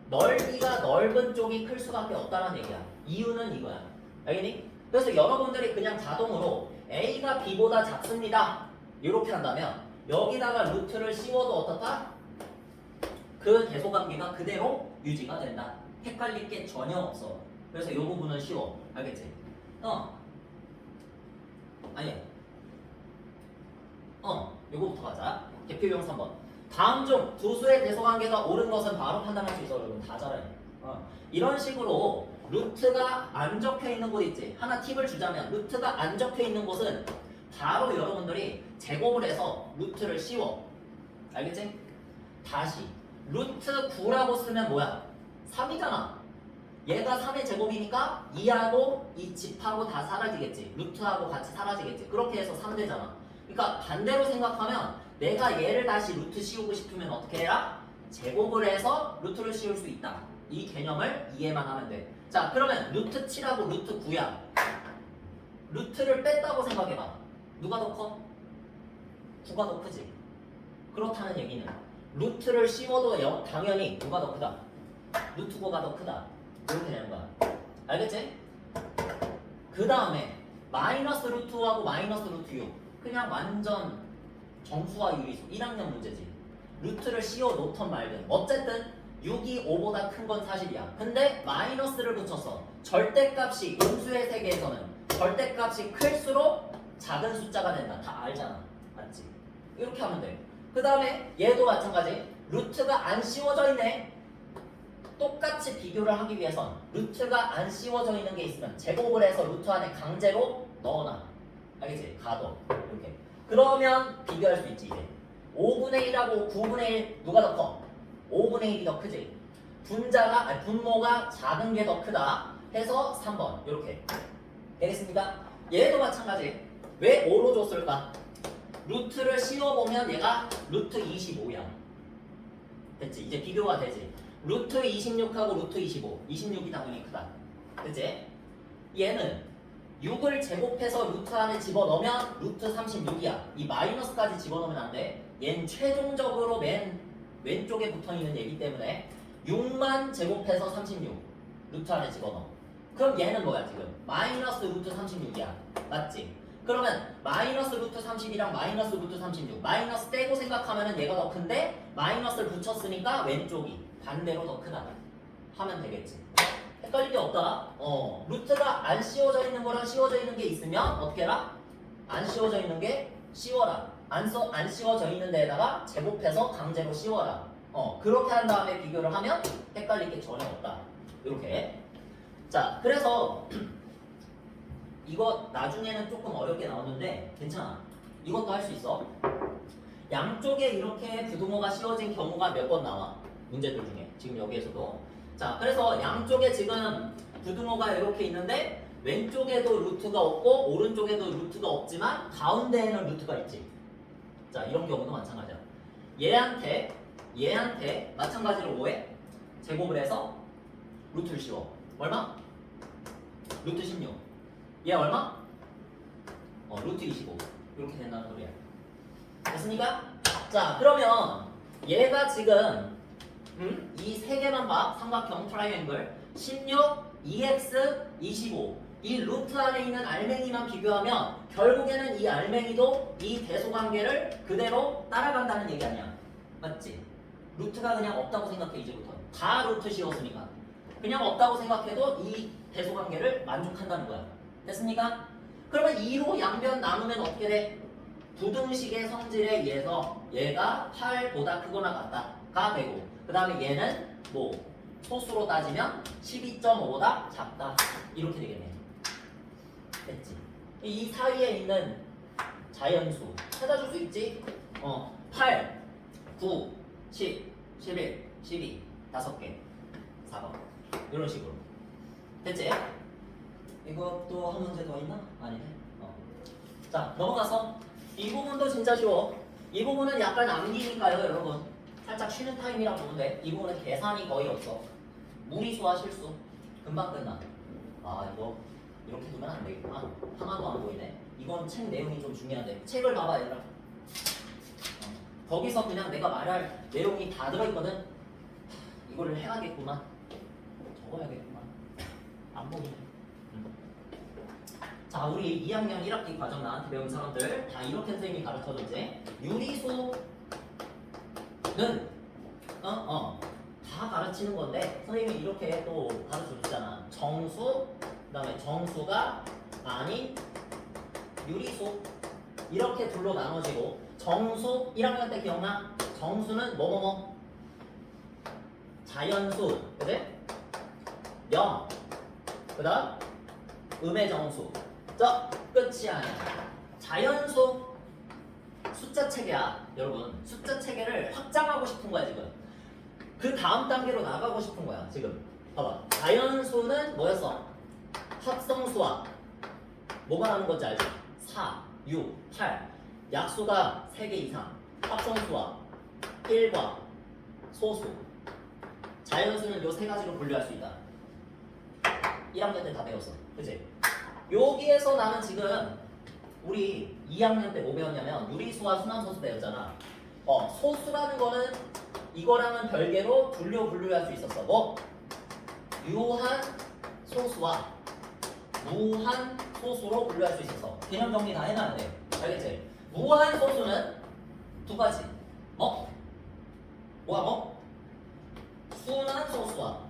Speaker 1: 넓이가 넓은 쪽이 클 수밖에 없다는 얘기야. 이유는 이거야. 알겠니? 그래서 여러분들이 그냥 자동으로 A가 B보다 작습니다. 이렇게 한다면 여기다가 루트를 씌워도 어떻다? 그 계속관계가 그대로 유지가 된다. 헷갈릴 게 전혀 없어. 그래서 이 부분은 쉬워. 알겠지? 아니야. 요거부터 가자. 대표용 3번. 다음 중 두 수의 대소관계가 옳은 것은 바로 판단할 수 있어. 여러분 다 잘해. 이런 식으로 루트가 안 적혀 있는 곳 있지. 하나 팁을 주자면 루트가 안 적혀 있는 곳은 바로 여러분들이 제곱을 해서 루트를 씌워. 알겠지? 다시 루트 9라고 쓰면 뭐야? 3이잖아. 얘가 3의 제곱이니까 2하고 이 집하고 다 사라지겠지. 루트하고 같이 사라지겠지. 그렇게 해서 3 되잖아. 그러니까 반대로 생각하면 내가 얘를 다시 루트 씌우고 싶으면 어떻게 해라? 제곱을 해서 루트를 씌울 수 있다. 이 개념을 이해만 하면 돼. 자, 그러면 루트 7하고 루트 9야. 루트를 뺐다고 생각해봐. 누가 더 커? 9가 더 크지. 그렇다는 얘기는 루트를 씌워도 당연히 누가 더 크다? 루트 9가 더 크다. 이렇게 되는 거야. 알겠지? 그 다음에 마이너스 루트 5하고 마이너스 루트 6. 그냥 완전 정수와 유리수 1학년 문제지. 루트를 씌워 놓던 말든 어쨌든 6이 5보다 큰 건 사실이야. 근데 마이너스를 붙였어. 절대값이 음수의 세계에서는 절대값이 클수록 작은 숫자가 된다. 다 알잖아. 맞지? 이렇게 하면 돼. 그 다음에 얘도 마찬가지. 루트가 안 씌워져 있네. 똑같이 비교를 하기 위해선 루트가 안 씌워져 있는 게 있으면 제곱을 해서 루트 안에 강제로 넣어놔. 알겠지? 가둬. 이렇게. 그러면 비교할 수 있지. 이제 5분의 1하고 9분의 1 누가 더 커? 5분의 1이 더 크지. 분모가 작은 게 더 크다 해서 3번 이렇게 되겠습니까? 얘도 마찬가지. 왜 5로 줬을까? 루트를 씌워보면 얘가 루트 25야. 됐지? 이제 비교가 되지. 루트 26하고 루트 25. 26이 당연히 크다. 그치? 얘는 6을 제곱해서 루트 안에 집어넣으면 루트 36이야. 이 마이너스까지 집어넣으면 안 돼. 얘는 최종적으로 맨 왼쪽에 붙어있는 얘기 때문에 6만 제곱해서 36 루트 안에 집어넣어. 그럼 얘는 뭐야 지금? 마이너스 루트 36이야. 맞지? 그러면 마이너스 루트 30이랑 마이너스 루트 36 마이너스 떼고 생각하면은 얘가 더 큰데 마이너스를 붙였으니까 왼쪽이 반대로 더 크다 하면 되겠지. 헷갈릴 게 없다. 루트가 안 씌워져 있는 거랑 씌워져 있는 게 있으면 어떻게 해라? 안 씌워져 있는 게 씌워라. 안 씌워져 있는 데에다가 제곱해서 강제로 씌워라. 그렇게 한 다음에 비교를 하면 헷갈릴 게 전혀 없다. 이렇게. 자, 그래서 이거 나중에는 조금 어렵게 나오는데 괜찮아. 이것도 할 수 있어. 양쪽에 이렇게 부등호가 씌워진 경우가 몇 번 나와. 문제들 중에. 지금 여기에서도. 자, 그래서 양쪽에 지금 부등호가 이렇게 있는데 왼쪽에도 루트가 없고 오른쪽에도 루트가 없지만 가운데에는 루트가 있지. 자, 이런 경우도 마찬가지야. 얘한테 마찬가지로 뭐해? 제곱을 해서 루트를 씌워. 얼마? 루트 16. 얘 얼마? 루트 25. 이렇게 된다는 소리야. 됐습니까? 자, 그러면 얘가 지금 이 세 개만 봐. 삼각형 트라이앵글 16, 2x, 25. 이 루트 안에 있는 알맹이만 비교하면 결국에는 이 알맹이도 이 대소관계를 그대로 따라간다는 얘기 아니야. 맞지? 루트가 그냥 없다고 생각해. 이제부터 다 루트 씌웠으니까 그냥 없다고 생각해도 이 대소관계를 만족한다는 거야. 됐습니까? 그러면 2로 양변 나누면 어떻게 돼? 부등식의 성질에 의해서 얘가 8보다 크거나 같다가 되고 그 다음에 얘는 뭐 소수로 따지면 12.5보다 작다 이렇게 되겠네. 됐지? 이 사이에 있는 자연수 찾아줄 수 있지? 8, 9, 10, 11, 12 5개 4번 이런 식으로 됐지? 이것도 한 문제 더 있나? 아니네. 자, 넘어가서 이 부분도 진짜 쉬워. 이 부분은 약간 암기니까요, 여러분. 살짝 쉬는 타임이라고 보면 돼. 이 부분은 계산이 거의 없어. 무리수와 실수. 금방 끝나. 아, 이거 이렇게 두면 안 되겠구나. 하나도 안 보이네. 이건 책 내용이 좀 중요한데. 책을 봐봐, 얘들아. 거기서 그냥 내가 말할 내용이 다 들어있거든. 이거를 해야겠구만. 적어야겠구만. 안 보이네. 자, 우리 2학년 1학기 과정 나한테 배운 사람들 다 이렇게 선생님이 가르쳐줬지. 유리수는 다 가르치는 건데 선생님이 이렇게 또 가르쳐줬잖아. 정수, 그 다음에 정수가 아닌 유리수 이렇게 둘로 나눠지고 정수 1학년 때 기억나? 정수는 뭐뭐뭐 자연수, 그치? 0, 그 다음 음의 정수. 자, 끝이 아니야. 자연수 숫자 체계야, 여러분. 숫자 체계를 확장하고 싶은 거야 지금. 그 다음 단계로 나가고 싶은 거야 지금. 봐봐. 자연수는 뭐였어? 합성수와 뭐가 나는 건지 알지? 4, 6, 8. 약수가 3개 이상. 합성수와 1과 소수. 자연수는 요 세 가지로 분류할 수 있다. 1학년 때 다 배웠어. 그치? 여기에서 나는 지금 우리 2학년 때 뭐 배웠냐면 유리수와 순환소수 배웠잖아. 소수라는 거는 이거랑은 별개로 분류할 수 있었어. 뭐? 유한 소수와 무한 소수로 분류할 수 있었어. 개념 정리 다 해놔야 돼. 알겠지? 무한 소수는 두 가지. 뭐가 뭐? 순환 소수와.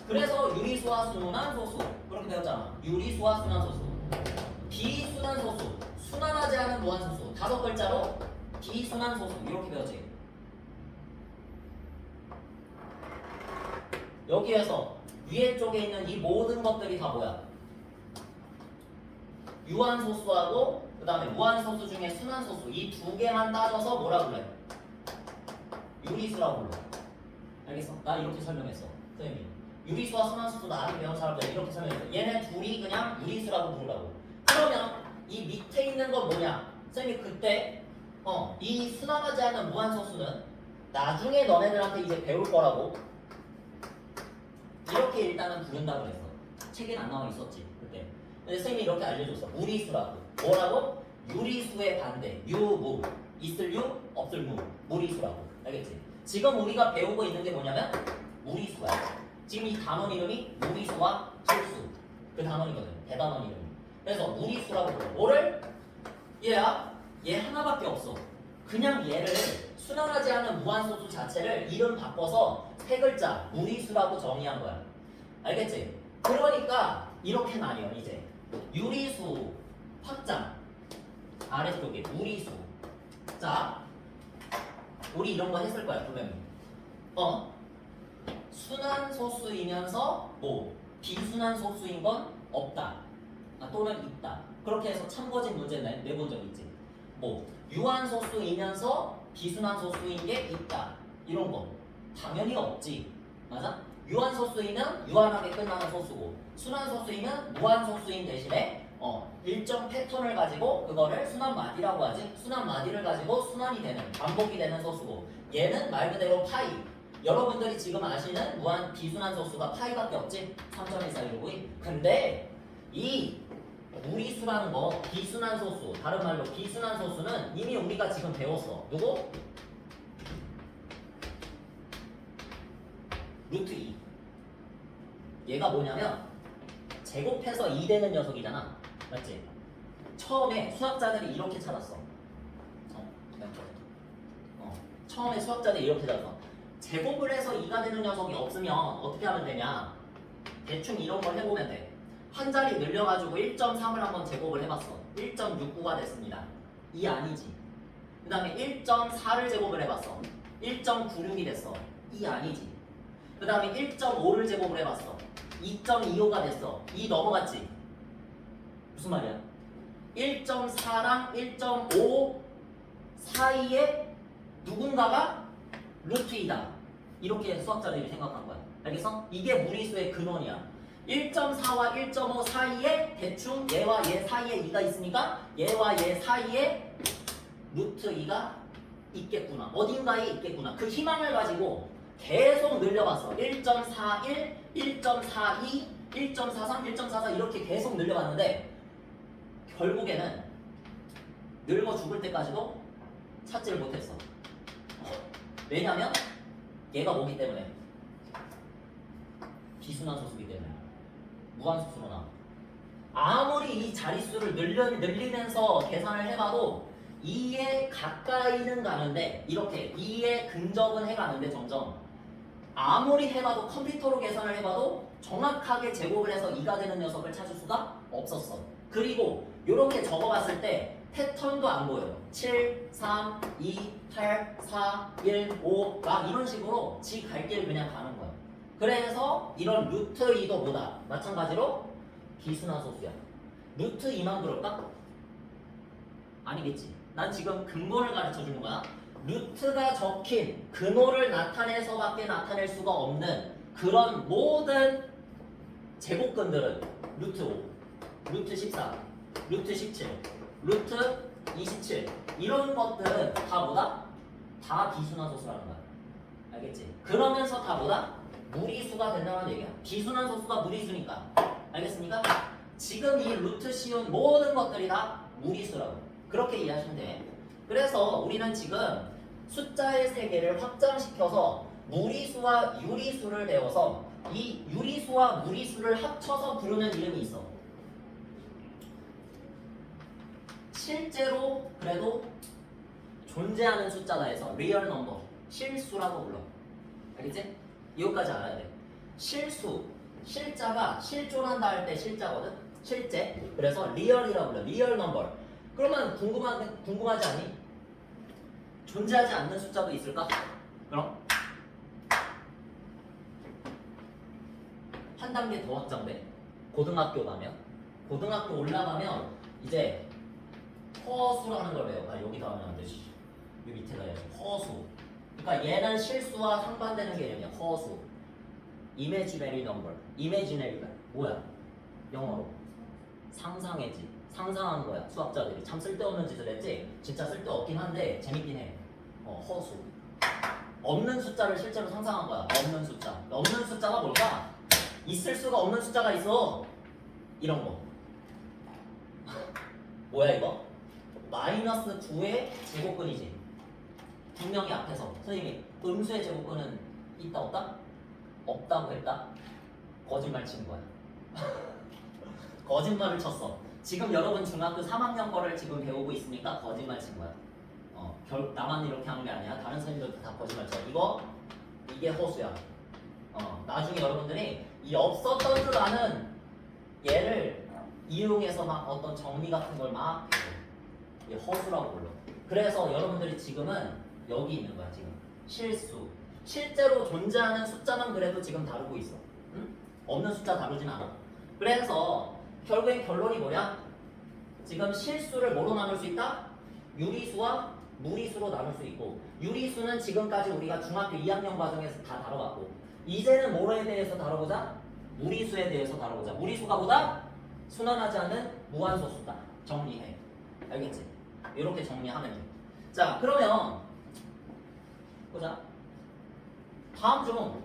Speaker 1: 그래서 유리수와 순환 소수 그렇게 배웠잖아. 유리수와 순환 소수. 비순환 소수, 순환하지 않은 무한 소수. 5글자로 비순환 소수 이렇게 배웠지. 여기에서 위에 쪽에 있는 이 모든 것들이 다 뭐야? 유한 소수하고 그 다음에 무한 소수 중에 순환 소수 이 두 개만 따져서 뭐라 그래? 유리수라고 불러. 알겠어? 나 이렇게 설명했어, 선생님이. 유리수와 순환소수 나한테 배운 사람들 이렇게 설명했어. 얘네 둘이 그냥 유리수라고 부르라고. 그러면 이 밑에 있는 건 뭐냐? 선생님이 그때 이 순환하지 않은 무한소수는 나중에 너네들한테 이제 배울 거라고 이렇게 일단은 부른다고 그랬어. 책엔 안 나와 있었지 그때. 근데 선생님이 이렇게 알려줬어. 무리수라고. 뭐라고? 유리수의 반대. 유무. 있을 유, 없을 무. 무리수라고. 알겠지? 지금 우리가 배우고 있는 게 뭐냐면 무리수야. 지금 이 단원 이름이 무리수와 실수 그 단원이거든. 대단원 이름이. 그래서 무리수라고 불러. 뭐를? 얘야? 얘 하나밖에 없어. 그냥 얘를 순환하지 않은 무한소수 자체를 이름 바꿔서 세 글자 무리수라고 정의한 거야. 알겠지? 그러니까 이렇게 나뉘어 이제. 유리수 확장 아래쪽에 무리수. 자, 우리 이런 거 했을 거야 분명히. 순환 소수이면서 뭐 비순환 소수인 건 없다. 또는 있다. 그렇게 해서 참고진 문제 내본 적 있지. 뭐 유한 소수이면서 비순환 소수인 게 있다. 이런 거 당연히 없지. 맞아? 유한 소수이면 유한하게 끝나는 소수고, 순환 소수이면 무한 소수인 대신에 일정 패턴을 가지고 그거를 순환 마디라고 하지. 순환 마디를 가지고 순환이 되는, 반복이 되는 소수고, 얘는 말 그대로 파이. 여러분들이 지금 아시는 무한 비순환 소수가 파이밖에 없지. 3.1415이. 근데 이 무리수라는 거, 비순환 소수, 다른 말로 비순환 소수는 이미 우리가 지금 배웠어. 누구? 루트 2. 얘가 뭐냐면 제곱해서 2 되는 녀석이잖아. 맞지? 처음에 수학자들이 이렇게 찾았어. 처음에 수학자들이 이렇게 찾았어. 제곱을 해서 2가 되는 녀석이 없으면 어떻게 하면 되냐? 대충 이런 걸 해보면 돼. 한 자리 늘려가지고 1.3을 한번 제곱을 해봤어. 1.69가 됐습니다. 2 아니지. 그 다음에 1.4를 제곱을 해봤어. 1.96이 됐어. 2 아니지. 그 다음에 1.5를 제곱을 해봤어. 2.25가 됐어. 2 넘어갔지. 무슨 말이야? 1.4랑 1.5 사이에 누군가가 루트 2다. 이렇게 수학자들이 생각한 거야. 알겠어? 이게 무리수의 근원이야. 1.4와 1.5 사이에 대충 얘와 얘 사이에 2가 있으니까 얘와 얘 사이에 루트 2가 있겠구나. 어딘가에 있겠구나. 그 희망을 가지고 계속 늘려봤어. 1.41, 1.42, 1.43, 1.44 이렇게 계속 늘려봤는데 결국에는 늙어 죽을 때까지도 찾지를 못했어. 왜냐면 얘가 뭐기 때문에? 비순환 소수기 때문에. 무한소수로 나와. 아무리 이 자릿수를 늘리면서 계산을 해봐도 2에 가까이는 가는데, 이렇게 2에 근접은 해가는데 점점 아무리 해봐도, 컴퓨터로 계산을 해봐도 정확하게 제곱을 해서 2가 되는 녀석을 찾을 수가 없었어. 그리고 이렇게 적어봤을 때 패턴도 안 보여요. 7, 3, 2, 8, 4, 1, 5 막 이런 식으로 지 갈 길 그냥 가는 거야. 그래서 이런 루트 2도 뭐다? 마찬가지로 비순환 소수야. 루트 2만 그럴까? 아니겠지. 난 지금 근본을 가르쳐 주는 거야. 루트가 적힌 근호를 나타내서밖에 나타낼 수가 없는 그런 모든 제곱근들은 루트 5, 루트 14, 루트 17, 루트 27 이런 것들은 다 뭐다? 다 비순환 소수라는 거야. 알겠지? 그러면서 다 뭐다? 무리수가 된다는 얘기야. 비순환 소수가 무리수니까. 알겠습니까? 지금 이 루트 씌운 모든 것들이 다 무리수라고. 그렇게 이해하시면 돼. 그래서 우리는 지금 숫자의 세계를 확장시켜서 무리수와 유리수를 배워서 이 유리수와 무리수를 합쳐서 부르는 이름이 있어. 실제로 그래도 존재하는 숫자다 해서 리얼 넘버, 실수라고 불러. 알겠지? 이거까지 알아야 돼. 실수, 실자가 실존한다 할 때 실자거든? 실제. 그래서 리얼이라고 불러. 리얼 넘버. 그러면 궁금하지 않니? 존재하지 않는 숫자도 있을까? 그럼 한 단계 더 확장돼. 고등학교 가면, 고등학교 올라가면 이제 허수라는 걸 배워. 여기다 하면 안 되지. 이 밑에다 해야지. 허수. 그러니까 얘는 실수와 상반되는 개념이야. 허수. imaginary number. imaginary가 뭐야? 영어로 상상해지. 상상한 거야. 수학자들이 참 쓸데없는 짓을 했지. 진짜 쓸데없긴 한데 재밌긴 해. 허수. 없는 숫자를 실제로 상상한 거야. 없는 숫자. 없는 숫자가 뭘까? 있을 수가 없는 숫자가 있어. 이런 거. 뭐야 이거? 마이너스 9의 제곱근이지. 분명히 앞에서 선생님이 음수의 제곱근은 있다 없다? 없다고 했다? 거짓말 치는 거야. 거짓말을 쳤어. 지금 여러분 중학교 3학년 거를 지금 배우고 있으니까 거짓말 친 거야. 나만 이렇게 하는 게 아니야. 다른 선생님들도 다 거짓말 쳐. 이게 허수야. 나중에 여러분들이 이 없었던 줄 아는 얘를 이용해서 막 어떤 정리 같은 걸 막 이게 허수라고 불러. 그래서 여러분들이 지금은 여기 있는 거야. 지금 실수. 실제로 존재하는 숫자만 그래도 지금 다루고 있어. 응? 없는 숫자 다루진 않아. 그래서 결국엔 결론이 뭐냐? 지금 실수를 뭐로 나눌 수 있다? 유리수와 무리수로 나눌 수 있고, 유리수는 지금까지 우리가 중학교 2학년 과정에서 다 다뤄봤고, 이제는 뭐에 대해서 다뤄보자? 무리수에 대해서 다뤄보자. 무리수가 보다 순환하지 않는 무한소수다. 정리해. 알겠지? 이렇게 정리하면 돼. 자, 그러면 보자. 다음 중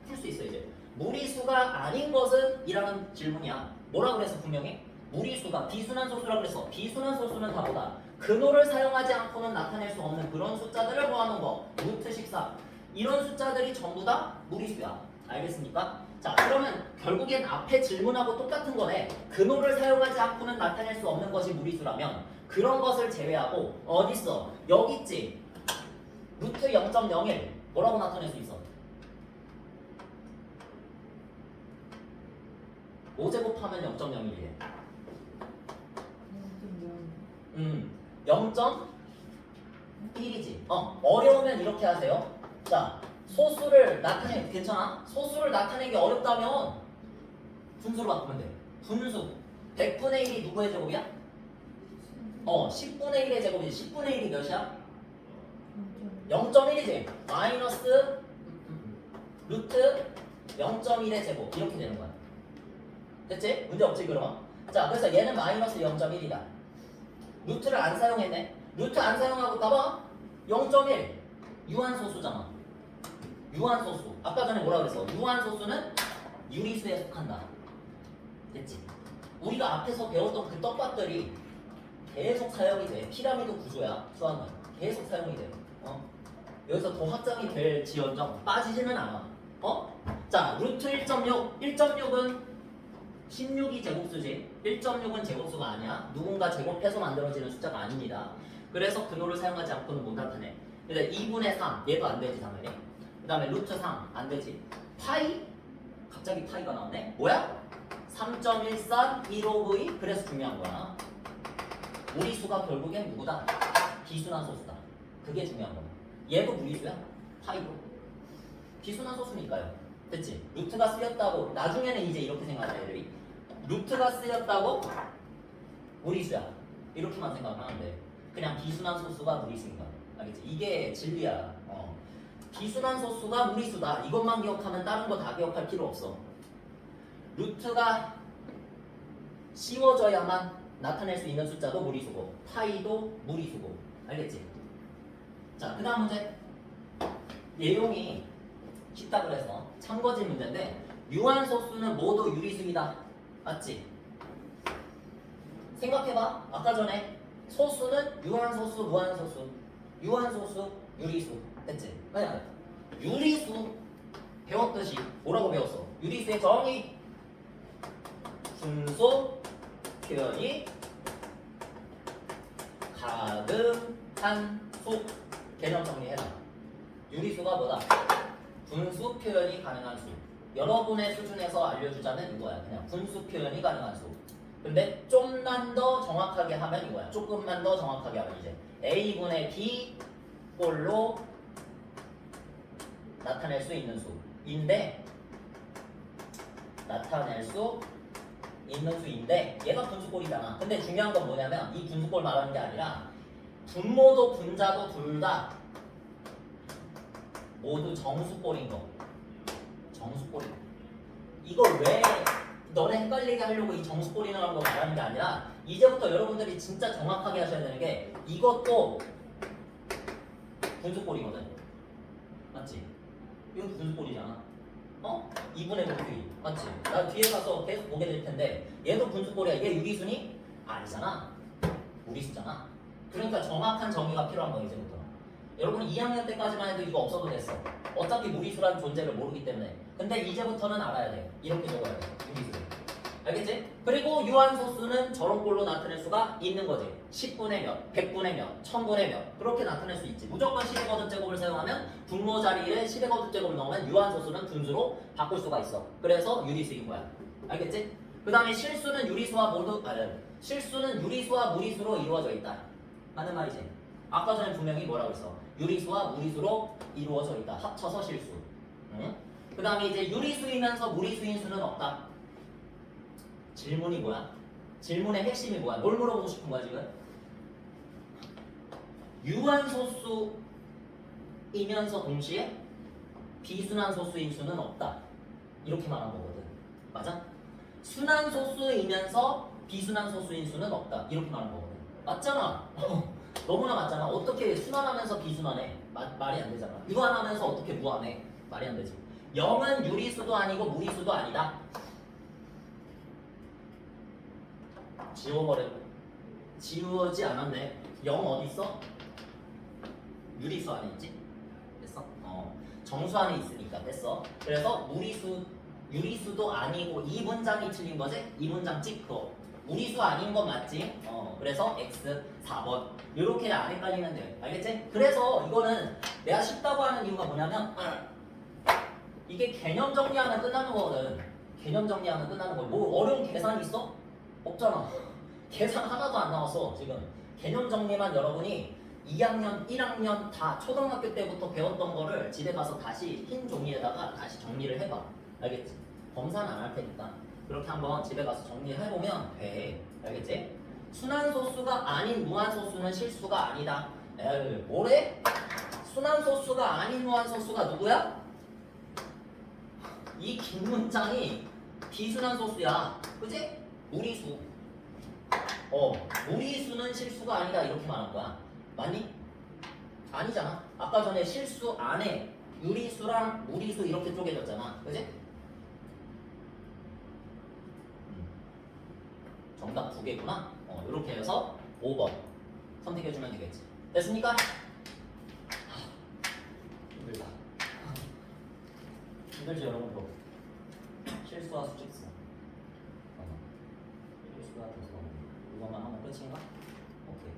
Speaker 1: 풀 수 있어 이제. 무리수가 아닌 것은? 이라는 질문이야. 뭐라 그래서 분명히? 무리수가 비순환 소수라 그랬어. 비순환 소수는 다 보다 근호를 사용하지 않고는 나타낼 수 없는 그런 숫자들을 모아놓은 거. 루트 14. 이런 숫자들이 전부 다 무리수야. 알겠습니까? 자, 그러면 결국엔 앞에 질문하고 똑같은 거네. 근호를 사용하지 않고는 나타낼 수 없는 것이 무리수라면 그런 것을 제외하고 어딨어? 여기 있지. 루트 0.01 뭐라고 나타낼 수 있어? 5제곱하면 0.01이래. 0.1이지. 어려우면 이렇게 하세요. 자, 소수를 나타내, 괜찮아? 소수를 나타내기 어렵다면 분수로 바꾸면 돼. 분수. 100분의 1이 누구의 제곱이야? 10분의 1의 제곱이지. 10분의 1이 몇이야? 0.1이지. 마이너스 루트 0.1의 제곱. 이렇게 되는 거야. 됐지? 문제 없지 그러면? 자, 그래서 얘는 마이너스 0.1이다. 루트를 안 사용했네. 루트 안 사용하고 따봐. 0.1 유한소수잖아. 유한소수. 아까 전에 뭐라 그랬어? 유한소수는 유리수에 속한다. 됐지? 우리가 앞에서 배웠던 그 떡밥들이 계속 사용이 돼. 피라미드 구조야. 수학은 계속 사용이 돼. 여기서 더 확장이 될 지연정 빠지지는 않아. 자, 루트 1.6 1.6은 16이 제곱수지. 1.6은 제곱수가 아니야. 누군가 제곱해서 만들어지는 숫자가 아닙니다. 그래서 근호를 사용하지 않고는 못 나타내. 근데 2분의 3 얘도 안 되지 당연히. 그 다음에 루트 3 안 되지. 파이? 갑자기 파이가 나오네. 뭐야? 3.1415v. 그래서 중요한 거야. 무리수가 결국엔 누구다? 비순환 소수다. 그게 중요한 거야. 얘도 무리수야. 파이도 비순환 소수니까요. 됐지? 루트가 쓰였다고. 나중에는 이제 이렇게 생각해 애들이. 루트가 쓰였다고 무리수야. 이렇게만 생각하면 돼. 그냥 비순환 소수가 무리수인가. 알겠지? 이게 진리야. 비순환 소수가 무리수다. 이것만 기억하면 다른 거 다 기억할 필요 없어. 루트가 씌워져야만 나타낼 수 있는 숫자도 무리수고 파이도 무리수고. 알겠지? 자, 그 다음 문제. 내용이 쉽다 그래서 참고진 문제인데, 유한소수는 모두 유리수이다. 맞지? 생각해봐. 아까 전에 소수는 유한소수, 무한소수, 유한소수, 유리수. 됐지? 아니, 유리수 배웠듯이 뭐라고 배웠어? 유리수의 정의. 분수 표현이 가능한 수. 개념 정리해라. 유리수가 뭐다? 분수 표현이 가능한 수. 여러분의 수준에서 알려주자면 이거야. 그냥 분수 표현이 가능한 수. 근데 좀만 더 정확하게 하면 이거야. 조금만 더 정확하게 하면 이제 A분의 B 꼴로 나타낼 수 있는 수인데, 나타낼 수 있는 수인데 얘가 분수꼴이잖아. 근데 중요한 건 뭐냐면 이 분수꼴 말하는 게 아니라 분모도 분자도 둘 다 모두 정수꼴인 거. 정수꼴. 이걸 왜 너네 헷갈리게 하려고 이 정수꼴이라는 거 말하는 게 아니라, 이제부터 여러분들이 진짜 정확하게 하셔야 되는 게 이것도 분수꼴이거든. 맞지? 이것도 분수꼴이잖아. 2분의 곱이 맞지? 나 뒤에 가서 계속 보게 될 텐데 얘도 분수꼴이야. 얘 유리수니? 아니잖아. 무리수잖아. 그러니까 정확한 정의가 필요한 거야 이제부터. 여러분 2학년 때까지만 해도 이거 없어도 됐어. 어차피 무리수라는 존재를 모르기 때문에. 근데 이제부터는 알아야 돼. 이렇게 적어야 돼. 유리수. 알겠지? 그리고 유한소수는 저런 꼴로 나타낼 수가 있는 거지. 10분의 몇, 100분의 몇, 1000분의 몇 그렇게 나타낼 수 있지. 무조건 10의 거듭 제곱을 사용하면 분모 자리에 10의 거듭 제곱을 넣으면 유한소수는 분수로 바꿀 수가 있어. 그래서 유리수인 거야. 알겠지? 그 다음에 실수는 유리수와 실수는 유리수와 무리수로 이루어져 있다. 맞는 말이지. 아까 전에 분명히 뭐라고 했어? 유리수와 무리수로 이루어져 있다. 합쳐서 실수. 응? 그 다음에 이제 유리수이면서 무리수인 수는 없다. 질문이 뭐야? 질문의 핵심이 뭐야? 뭘 물어보고 싶은 거야 지금? 유한소수이면서 동시에 비순환소수인 수는 없다. 이렇게 말한 거거든. 맞아? 순환소수이면서 비순환소수인 수는 없다. 이렇게 말한 거거든. 맞잖아. 너무나 맞잖아. 어떻게 순환하면서 비순환해? 말이 안 되잖아. 유한하면서 어떻게 무한해? 말이 안 되지. 0은 유리수도 아니고 무리수도 아니다. 지워버려. 지우지 않았네. 0 어디 있어? 유리수 안에 있지? 됐어? 정수 안에 있으니까 됐어. 그래서 유리수도 아니고 이 문장이 틀린 거지? 이 문장 찍고 무리수 아닌 건 맞지? 그래서 X 4번 이렇게 안 헷갈리면 돼. 알겠지? 그래서 이거는 내가 쉽다고 하는 이유가 뭐냐면 이게 개념 정리하면 끝나는 거거든. 개념 정리하면 끝나는 거. 뭐 어려운 계산 있어? 없잖아. 계산 하나도 안 나왔어 지금. 개념 정리만 여러분이 2학년, 1학년 다 초등학교 때부터 배웠던 거를 집에 가서 다시 흰 종이에다가 다시 정리를 해봐. 알겠지? 검사는 안 할 테니까 그렇게 한번 집에 가서 정리해보면 돼. 알겠지? 순환소수가 아닌 무한소수는 실수가 아니다. 에이, 뭐래? 순환소수가 아닌 무한소수가 누구야? 이 긴 문장이 비순환소수야. 그치? 무리수. 무리수는 실수가 아니다. 이렇게 말한 거야. 맞니? 아니잖아. 아까 전에 실수 안에 유리수랑 무리수 이렇게 쪼개졌잖아. 그치? 정답 두 개구나. 이렇게 해서 5번 선택해주면 되겠지. 됐습니까? 힘들다. 힘들지 여러분도. 실수와 수직수. 실수가 돼서 이것만 하면 끝인가? 오케이.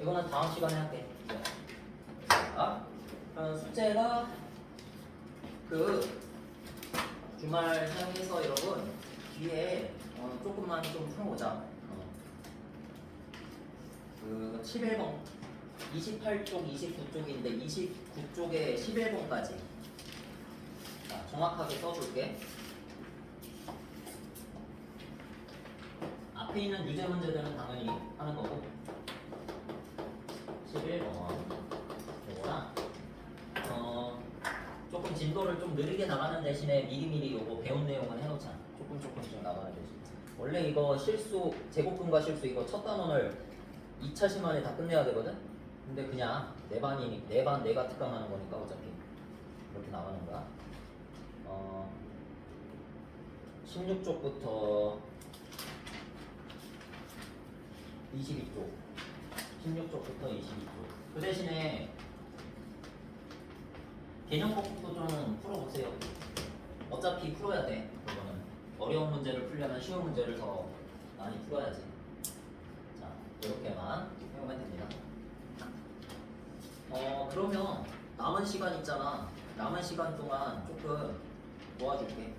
Speaker 1: 이거는 다음 시간에 할게. 자, 숙제가 그 주말 사용해서 여러분 뒤에 조금만 좀 풀어보자. 그 11번 28쪽 29쪽인데 29쪽에 11번까지 자, 정확하게 써줄게. 앞에 있는 유제 문제들은 당연히 하는 거고 11번 요거나 조금 진도를 좀 느리게 나가는 대신에 미리미리 요거 배운 내용은 해놓자. 조금씩 나가는 대신. 원래 이거 실수 제곱근과 실수 이거 첫 단원을 2차 시간에 다 끝내야 되거든. 근데 그냥 네 반 내가 특강하는 거니까 어차피 이렇게 나가는 거야. 16쪽부터 22쪽 16쪽부터 22쪽 그 대신에 개념 복습도 좀 풀어보세요. 어차피 풀어야 돼. 그거는 어려운 문제를 풀려면 쉬운 문제를 더 많이 풀어야지. 자, 이렇게만 해오면 됩니다. 그러면 남은 시간 있잖아. 남은 시간 동안 조금 도와줄게.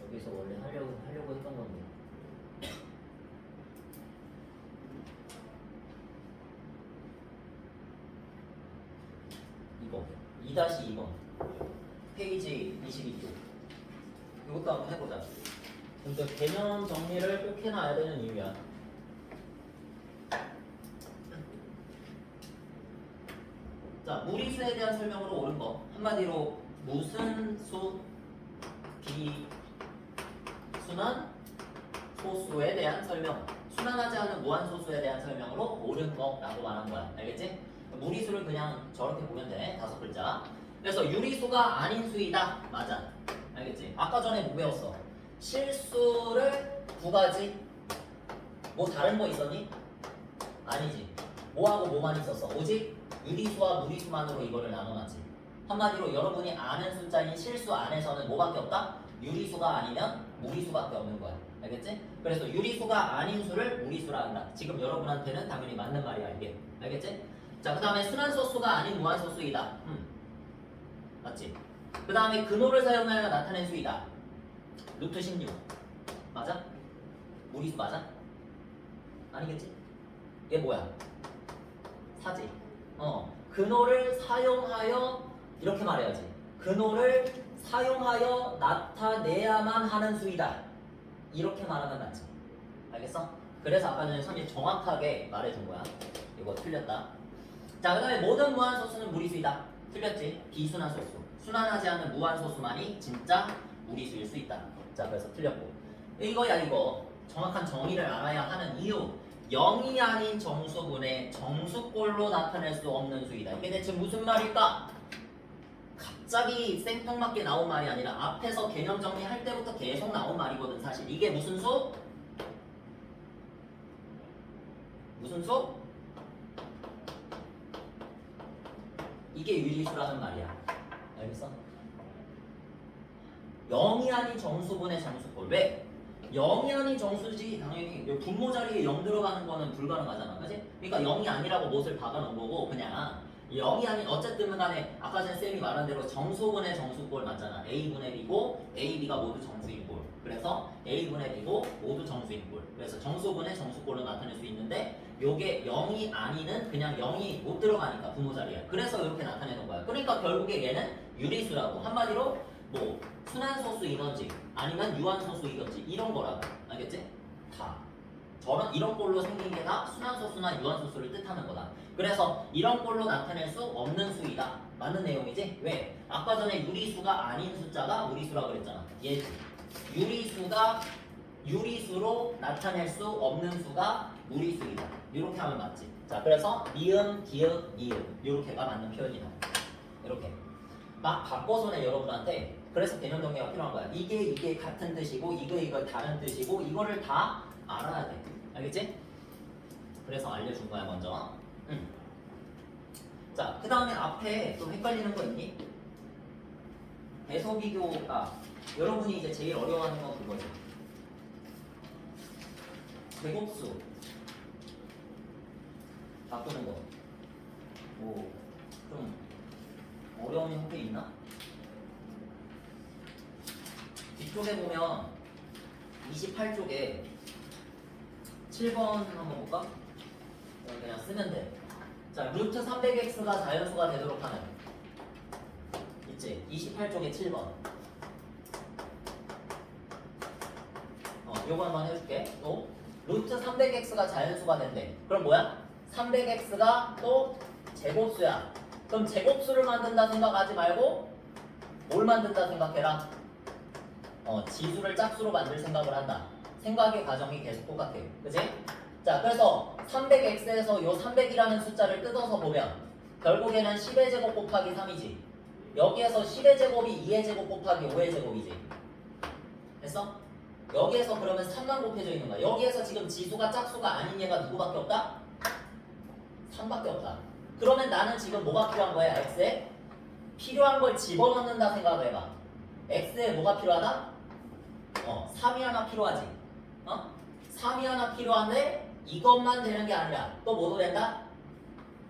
Speaker 1: 여기서 원래 하려고 했던 건데. 이거 2-2번 페이지 22쪽 이것도 한번 해보자. 근데 개념 정리를 꼭 해놔야 되는 이유야. 자, 무리수에 대한 설명으로 옳은 거 한마디로 무슨 수 비순환 소수에 대한 설명, 순환하지 않은 무한소수에 대한 설명으로 옳은 거라고 말한 거야. 알겠지? 무리수를 그냥 저렇게 보면 돼. 5글자. 그래서 유리수가 아닌 수이다. 맞아. 알겠지? 아까 전에 뭐 배웠어? 실수를 두 가지 뭐 다른 거 있었니? 아니지. 뭐하고 뭐만 있었어? 오직 유리수와 무리수만으로 이거를 나눠놨지. 한마디로 여러분이 아는 숫자인 실수 안에서는 뭐밖에 없다? 유리수가 아니면 무리수밖에 없는 거야. 알겠지? 그래서 유리수가 아닌 수를 무리수라 한다. 지금 여러분한테는 당연히 맞는 말이야 이게. 알겠지? 자, 그 다음에 순환소수가 아닌 무한소수이다. 맞지? 그 다음에 근호를 사용하여 나타낸 수이다. 루트 16 맞아? 무리수 맞아? 아니겠지? 얘 뭐야? 사지. 근호를 사용하여 이렇게 말해야지. 근호를 사용하여 나타내야만 하는 수이다. 이렇게 말하면 맞지. 알겠어? 그래서 아까 전에 선생님이 정확하게 말해준 거야. 이거 틀렸다. 자, 그 다음에 모든 무한소수는 무리수이다. 틀렸지? 비순환소수. 순환하지 않는 무한소수만이 진짜 무리수일 수 있다. 자, 그래서 틀렸고. 이거야 이거. 정확한 정의를 알아야 하는 이유. 0이 아닌 정수분의 정수꼴로 나타낼 수 없는 수이다. 이게 대체 무슨 말일까? 갑자기 생뚱맞게 나온 말이 아니라 앞에서 개념 정리할 때부터 계속 나온 말이거든. 사실 이게 무슨 수? 무슨 수? 이게 유리수라는 말이야. 알겠어? 0이 아닌 정수분의 정수꼴. 왜? 0이 아닌 정수지 당연히 분모 자리에 0 들어가는 거는 불가능하잖아. 그치? 그러니까 0이 아니라고 못을 박아놓은 거고 그냥 0이 아닌 어쨌든 간에 아까 전에 쌤이 말한 대로 정수분의 정수꼴 맞잖아. A분의 B고 A, B가 모두 정수인 꼴. 그래서 A분의 B고 모두 정수인 꼴. 그래서 정수분의 정수꼴로 나타낼 수 있는데 요게 0이 아니는 그냥 0이 못 들어가니까 분모 자리에. 그래서 이렇게 나타내는 거야. 그러니까 결국에 얘는 유리수라고. 한마디로 뭐 순환소수이던지 아니면 유한소수이던지 이런 거라고. 알겠지? 다 저런 이런 꼴로 생긴 게 다 순환소수나 유한소수를 뜻하는 거다. 그래서 이런 꼴로 나타낼 수 없는 수이다. 맞는 내용이지? 왜? 아까 전에 유리수가 아닌 숫자가 무리수라고 그랬잖아. 얘지. 유리수로 나타낼 수 없는 수가 무리수이다. 이렇게 하면 맞지. 자, 그래서 니은, 기읍, 니은 이렇게가 맞는 표현이다. 이렇게 막 바꿔서는 여러분한테 그래서 개념 정리가 필요한 거야. 이게 같은 뜻이고 이거 다른 뜻이고 이거를 다 알아야 돼. 알겠지? 그래서 알려준 거야 먼저. 자, 그 다음에 앞에 좀 헷갈리는 거 있니? 배서 비교가 여러분이 이제 제일 어려워하는 건 그거지. 제곱수 바꾸는 거. 좀 어려운 형태 있나? 뒤쪽에 보면 28쪽에 7번 한번 볼까? 그냥 쓰면 돼. 자, 루트 300x가 자연수가 되도록 하는 있지? 28쪽에 7번. 요거 한번 해줄게. 또 루트 300x가 자연수가 된대. 그럼 뭐야? 300x가 또 제곱수야. 그럼 제곱수를 만든다 생각하지 말고 뭘 만든다 생각해라. 지수를 짝수로 만들 생각을 한다. 생각의 과정이 계속 똑같아. 그치? 자, 그래서 300x에서 요 300이라는 숫자를 뜯어서 보면 결국에는 10의 제곱 곱하기 3이지. 여기에서 10의 제곱이 2의 제곱 곱하기 5의 제곱이지. 됐어? 여기에서 그러면 3만 곱해져 있는 거야. 여기에서 지금 지수가 짝수가 아닌 얘가 누구밖에 없다? 3밖에 없다. 그러면 나는 지금 뭐가 필요한 거야? x에? 필요한 걸 집어넣는다 생각을 해봐. x에 뭐가 필요하다? 3이 하나 필요하지. 3이 하나 필요한데 이것만 되는 게 아니라 또 뭐도 된다?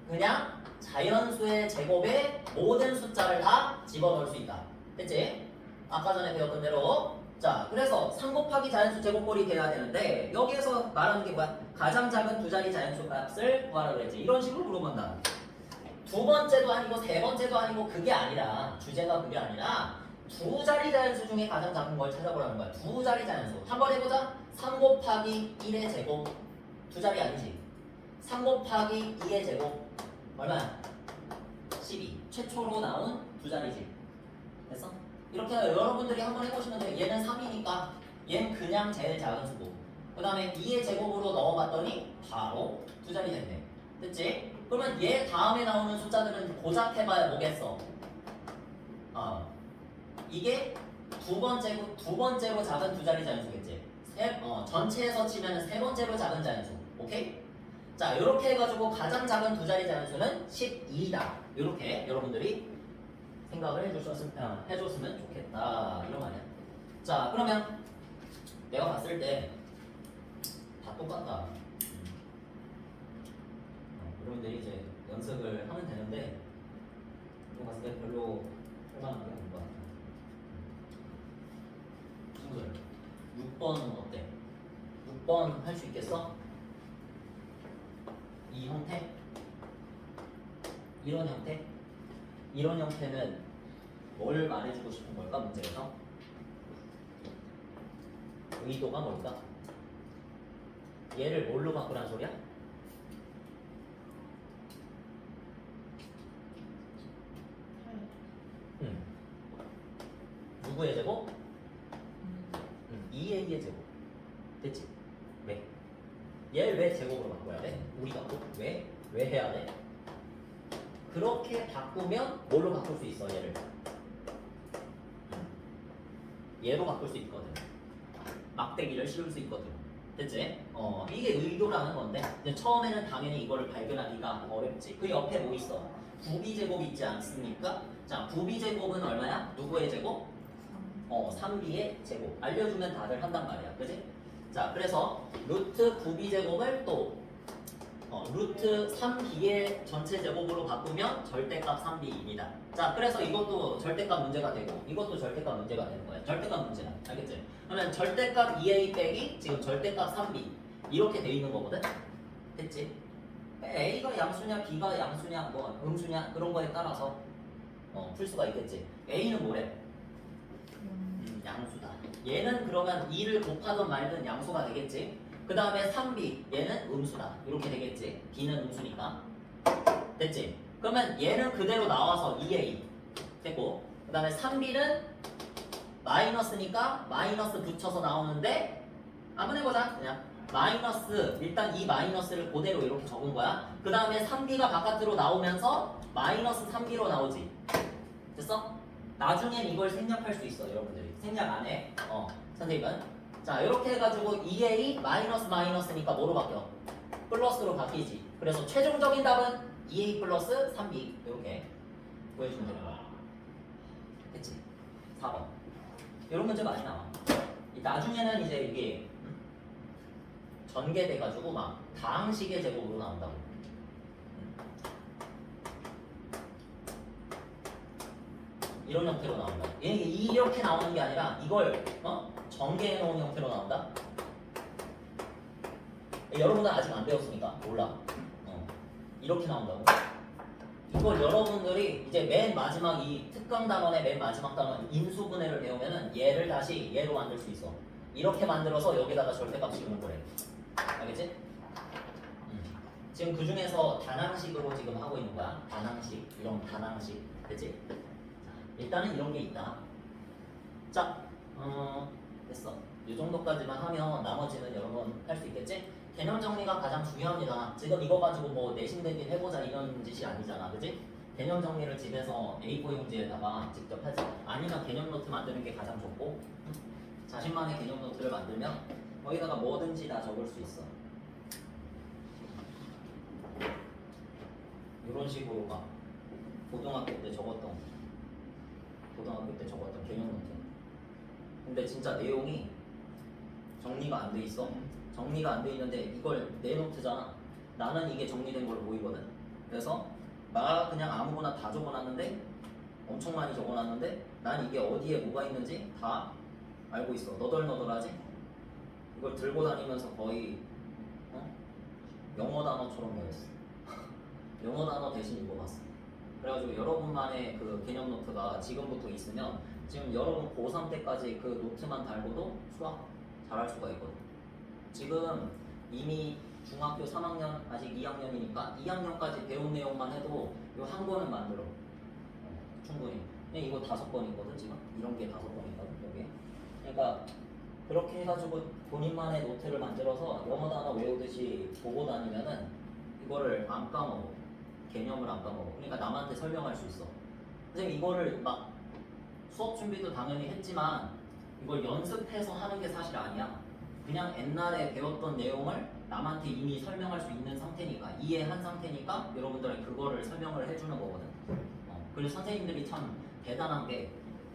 Speaker 1: 그냥 자연수의 제곱에 모든 숫자를 다 집어넣을 수 있다. 됐지? 아까 전에 배웠던 대로. 자, 그래서 3 곱하기 자연수 제곱꼴이 돼야 되는데 여기에서 말하는 게 뭐야? 가장 작은 두 자리 자연수 값을 구하라 그랬지. 이런 식으로 물어본다. 두 번째도 아니고 세 번째도 아니고 그게 아니라 주제가 그게 아니라 두 자리 자연수 중에 가장 작은 걸 찾아보라는 거야. 두 자리 자연수. 한번 해보자. 3 곱하기 1의 제곱. 두 자리 아니지. 3 곱하기 2의 제곱. 얼마야? 12. 최초로 나온 두 자리지. 됐어? 이렇게 여러분들이 한번 해보시면 돼요. 얘는 3이니까 얘는 그냥 제일 작은 수고. 그 다음에 2의 제곱으로 넣어봤더니 바로 두 자리 됐네. 됐지? 그러면 얘 다음에 나오는 숫자들은 고작 해봐야 뭐겠어? 이게 두 번째로 작은 두 자리 자연수겠지. 전체에서 치면 세 번째로 작은 자연수. 오케이? 자, 이렇게 해가지고 가장 작은 두 자리 자연수는 12다. 이렇게 여러분들이 생각을 해줬으면 좋겠다. 이런 말이야. 자, 그러면 내가 봤을 때 다 똑같다. 여러분들이 이제 연습을 하면 되는데 내가 봤을 때 별로 할만한 게 없는 것 같아. 친구들 6번은 어때? 6번 할 수 있겠어? 이 형태? 이런 형태? 이런 형태는 뭘 말해주고 싶은 걸까? 문제에서 의도가 뭘까? 얘를 뭘로 바꾸란 소리야? 누구의 제곱? 2a의 제곱. 됐지? 왜? 얘를 왜 제곱으로 바꿔야 돼? 우리가 왜? 왜 해야 돼? 그렇게 바꾸면 뭘로 바꿀 수 있어 얘를? 얘로 바꿀 수 있거든. 막대기를 씌울 수 있거든. 됐지? 이게 의도라는 건데 근데 처음에는 당연히 이거를 발견하기가 어렵지. 그 옆에 뭐 있어? 9b제곱이 있지 않습니까? 자, 9b제곱은 얼마야? 누구의 제곱? 3b의 제곱. 알려주면 다들 한단 말이야. 그지? 자, 그래서 루트 9b제곱을 또 루트 3b의 전체 제곱으로 바꾸면 절대값 3b입니다. 자, 그래서 이것도 절대값 문제가 되고 이것도 절대값 문제가 되는 거야. 절대값 문제야. 알겠지? 그러면 절대값 2a 빼기 지금 절대값 3b 이렇게 돼 있는 거거든? 됐지? a가 양수냐 b가 양수냐 뭐 음수냐 그런 거에 따라서 풀 수가 있겠지. a는 뭐래? 양수다. 얘는 그러면 2를 곱하든 말든 양수가 되겠지. 그 다음에 3b 얘는 음수다. 이렇게 되겠지. b는 음수니까. 됐지? 그러면 얘는 그대로 나와서 2a 됐고 그 다음에 3b는 마이너스니까 마이너스 붙여서 나오는데 한번 해보자. 그냥 마이너스 일단 이 마이너스를 그대로 이렇게 적은 거야. 그 다음에 3b가 바깥으로 나오면서 마이너스 3b로 나오지. 됐어? 나중엔 이걸 생략할 수 있어. 여러분들이 생략 안 해. 선생님은 자 이렇게 해가지고 2a 마이너스 마이너스니까 뭐로 바뀌어? 플러스로 바뀌지. 그래서 최종적인 답은 2a 플러스 3b 이렇게 보여주면 되는 거야. 됐지? 4번 이런 문제 많이 나와. 나중에는 이제 이게 전개돼가지고 막 다항식의 제곱으로 나온다고. 이런 형태로 나온다. 이렇게 나오는 게 아니라 이걸 전개해 놓은 형태로 나온다. 여러분은 아직 안 배웠으니까 몰라. 이렇게 나온다고. 이걸 여러분들이 이제 맨 마지막 이 특강 단원의 맨 마지막 단원 인수분해를 배우면은 얘를 다시 얘로 만들 수 있어. 이렇게 만들어서 여기다가 절대값 씌우는 거래. 알겠지? 지금 그 중에서 단항식으로 지금 하고 있는 거야. 단항식, 이런 단항식, 됐지? 일단은 이런 게 있다. 자, 됐어. 이 정도까지만 하면 나머지는 여러분 할 수 있겠지? 개념 정리가 가장 중요합니다. 지금 이거 가지고 뭐 내신 대기 해보자 이런 짓이 아니잖아, 그지? 개념 정리를 집에서 A4 용지에다가 직접 하지. 아니면 개념 노트 만드는 게 가장 좋고, 자신만의 개념 노트를 만들면 거기다가 뭐든지 다 적을 수 있어. 이런 식으로 막 고등학교 때 적었던 개념 노트. 근데 진짜 내용이 정리가 안 돼 있어. 정리가 안 돼 있는데 이걸 내 노트잖아. 나는 이게 정리된 걸로 보이거든. 그래서 나 그냥 아무거나 다 적어놨는데 엄청 많이 적어놨는데 난 이게 어디에 뭐가 있는지 다 알고 있어. 너덜너덜하지? 이걸 들고 다니면서 거의 영어 단어처럼 배웠어. 영어 단어 대신 읽어봤어. 그래가지고 여러분만의 그 개념 노트가 지금부터 있으면 지금 여러분 고3 때까지 그 노트만 달고도 수학 잘할 수가 있거든. 지금 이미 중학교 3학년 아직 2학년이니까 2학년까지 배운 내용만 해도 이 한 권은 만들어. 충분히. 이거 5권이거든 지금. 이런 게 5권이거든 여기. 그러니까 그렇게 해가지고 본인만의 노트를 만들어서 영어 단어 외우듯이 보고 다니면은 이거를 안 까먹어. 개념을 안 까먹어. 그러니까 남한테 설명할 수 있어. 선생님 이거를 막 수업 준비도 당연히 했지만 이걸 연습해서 하는 게 사실 아니야. 그냥 옛날에 배웠던 내용을 남한테 이미 설명할 수 있는 상태니까 이해한 상태니까 여러분들은 그거를 설명을 해주는 거거든. 그래서 선생님들이 참 대단한 게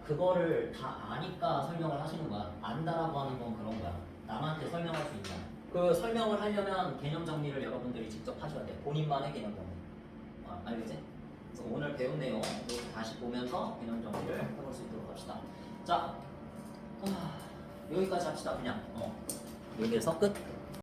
Speaker 1: 그거를 다 아니까 설명을 하시는 거야. 안다라고 하는 건 그런 거야. 남한테 설명할 수 있냐. 그 설명을 하려면 개념 정리를 여러분들이 직접 하셔야 돼. 본인만의 개념 정리. 알겠지? 그래서 오늘 배운 내용 이렇게 다시 보면서 개념 정리를 해볼 수 있도록 합시다. 자, 여기까지 합시다. 그냥 여기에서 끝.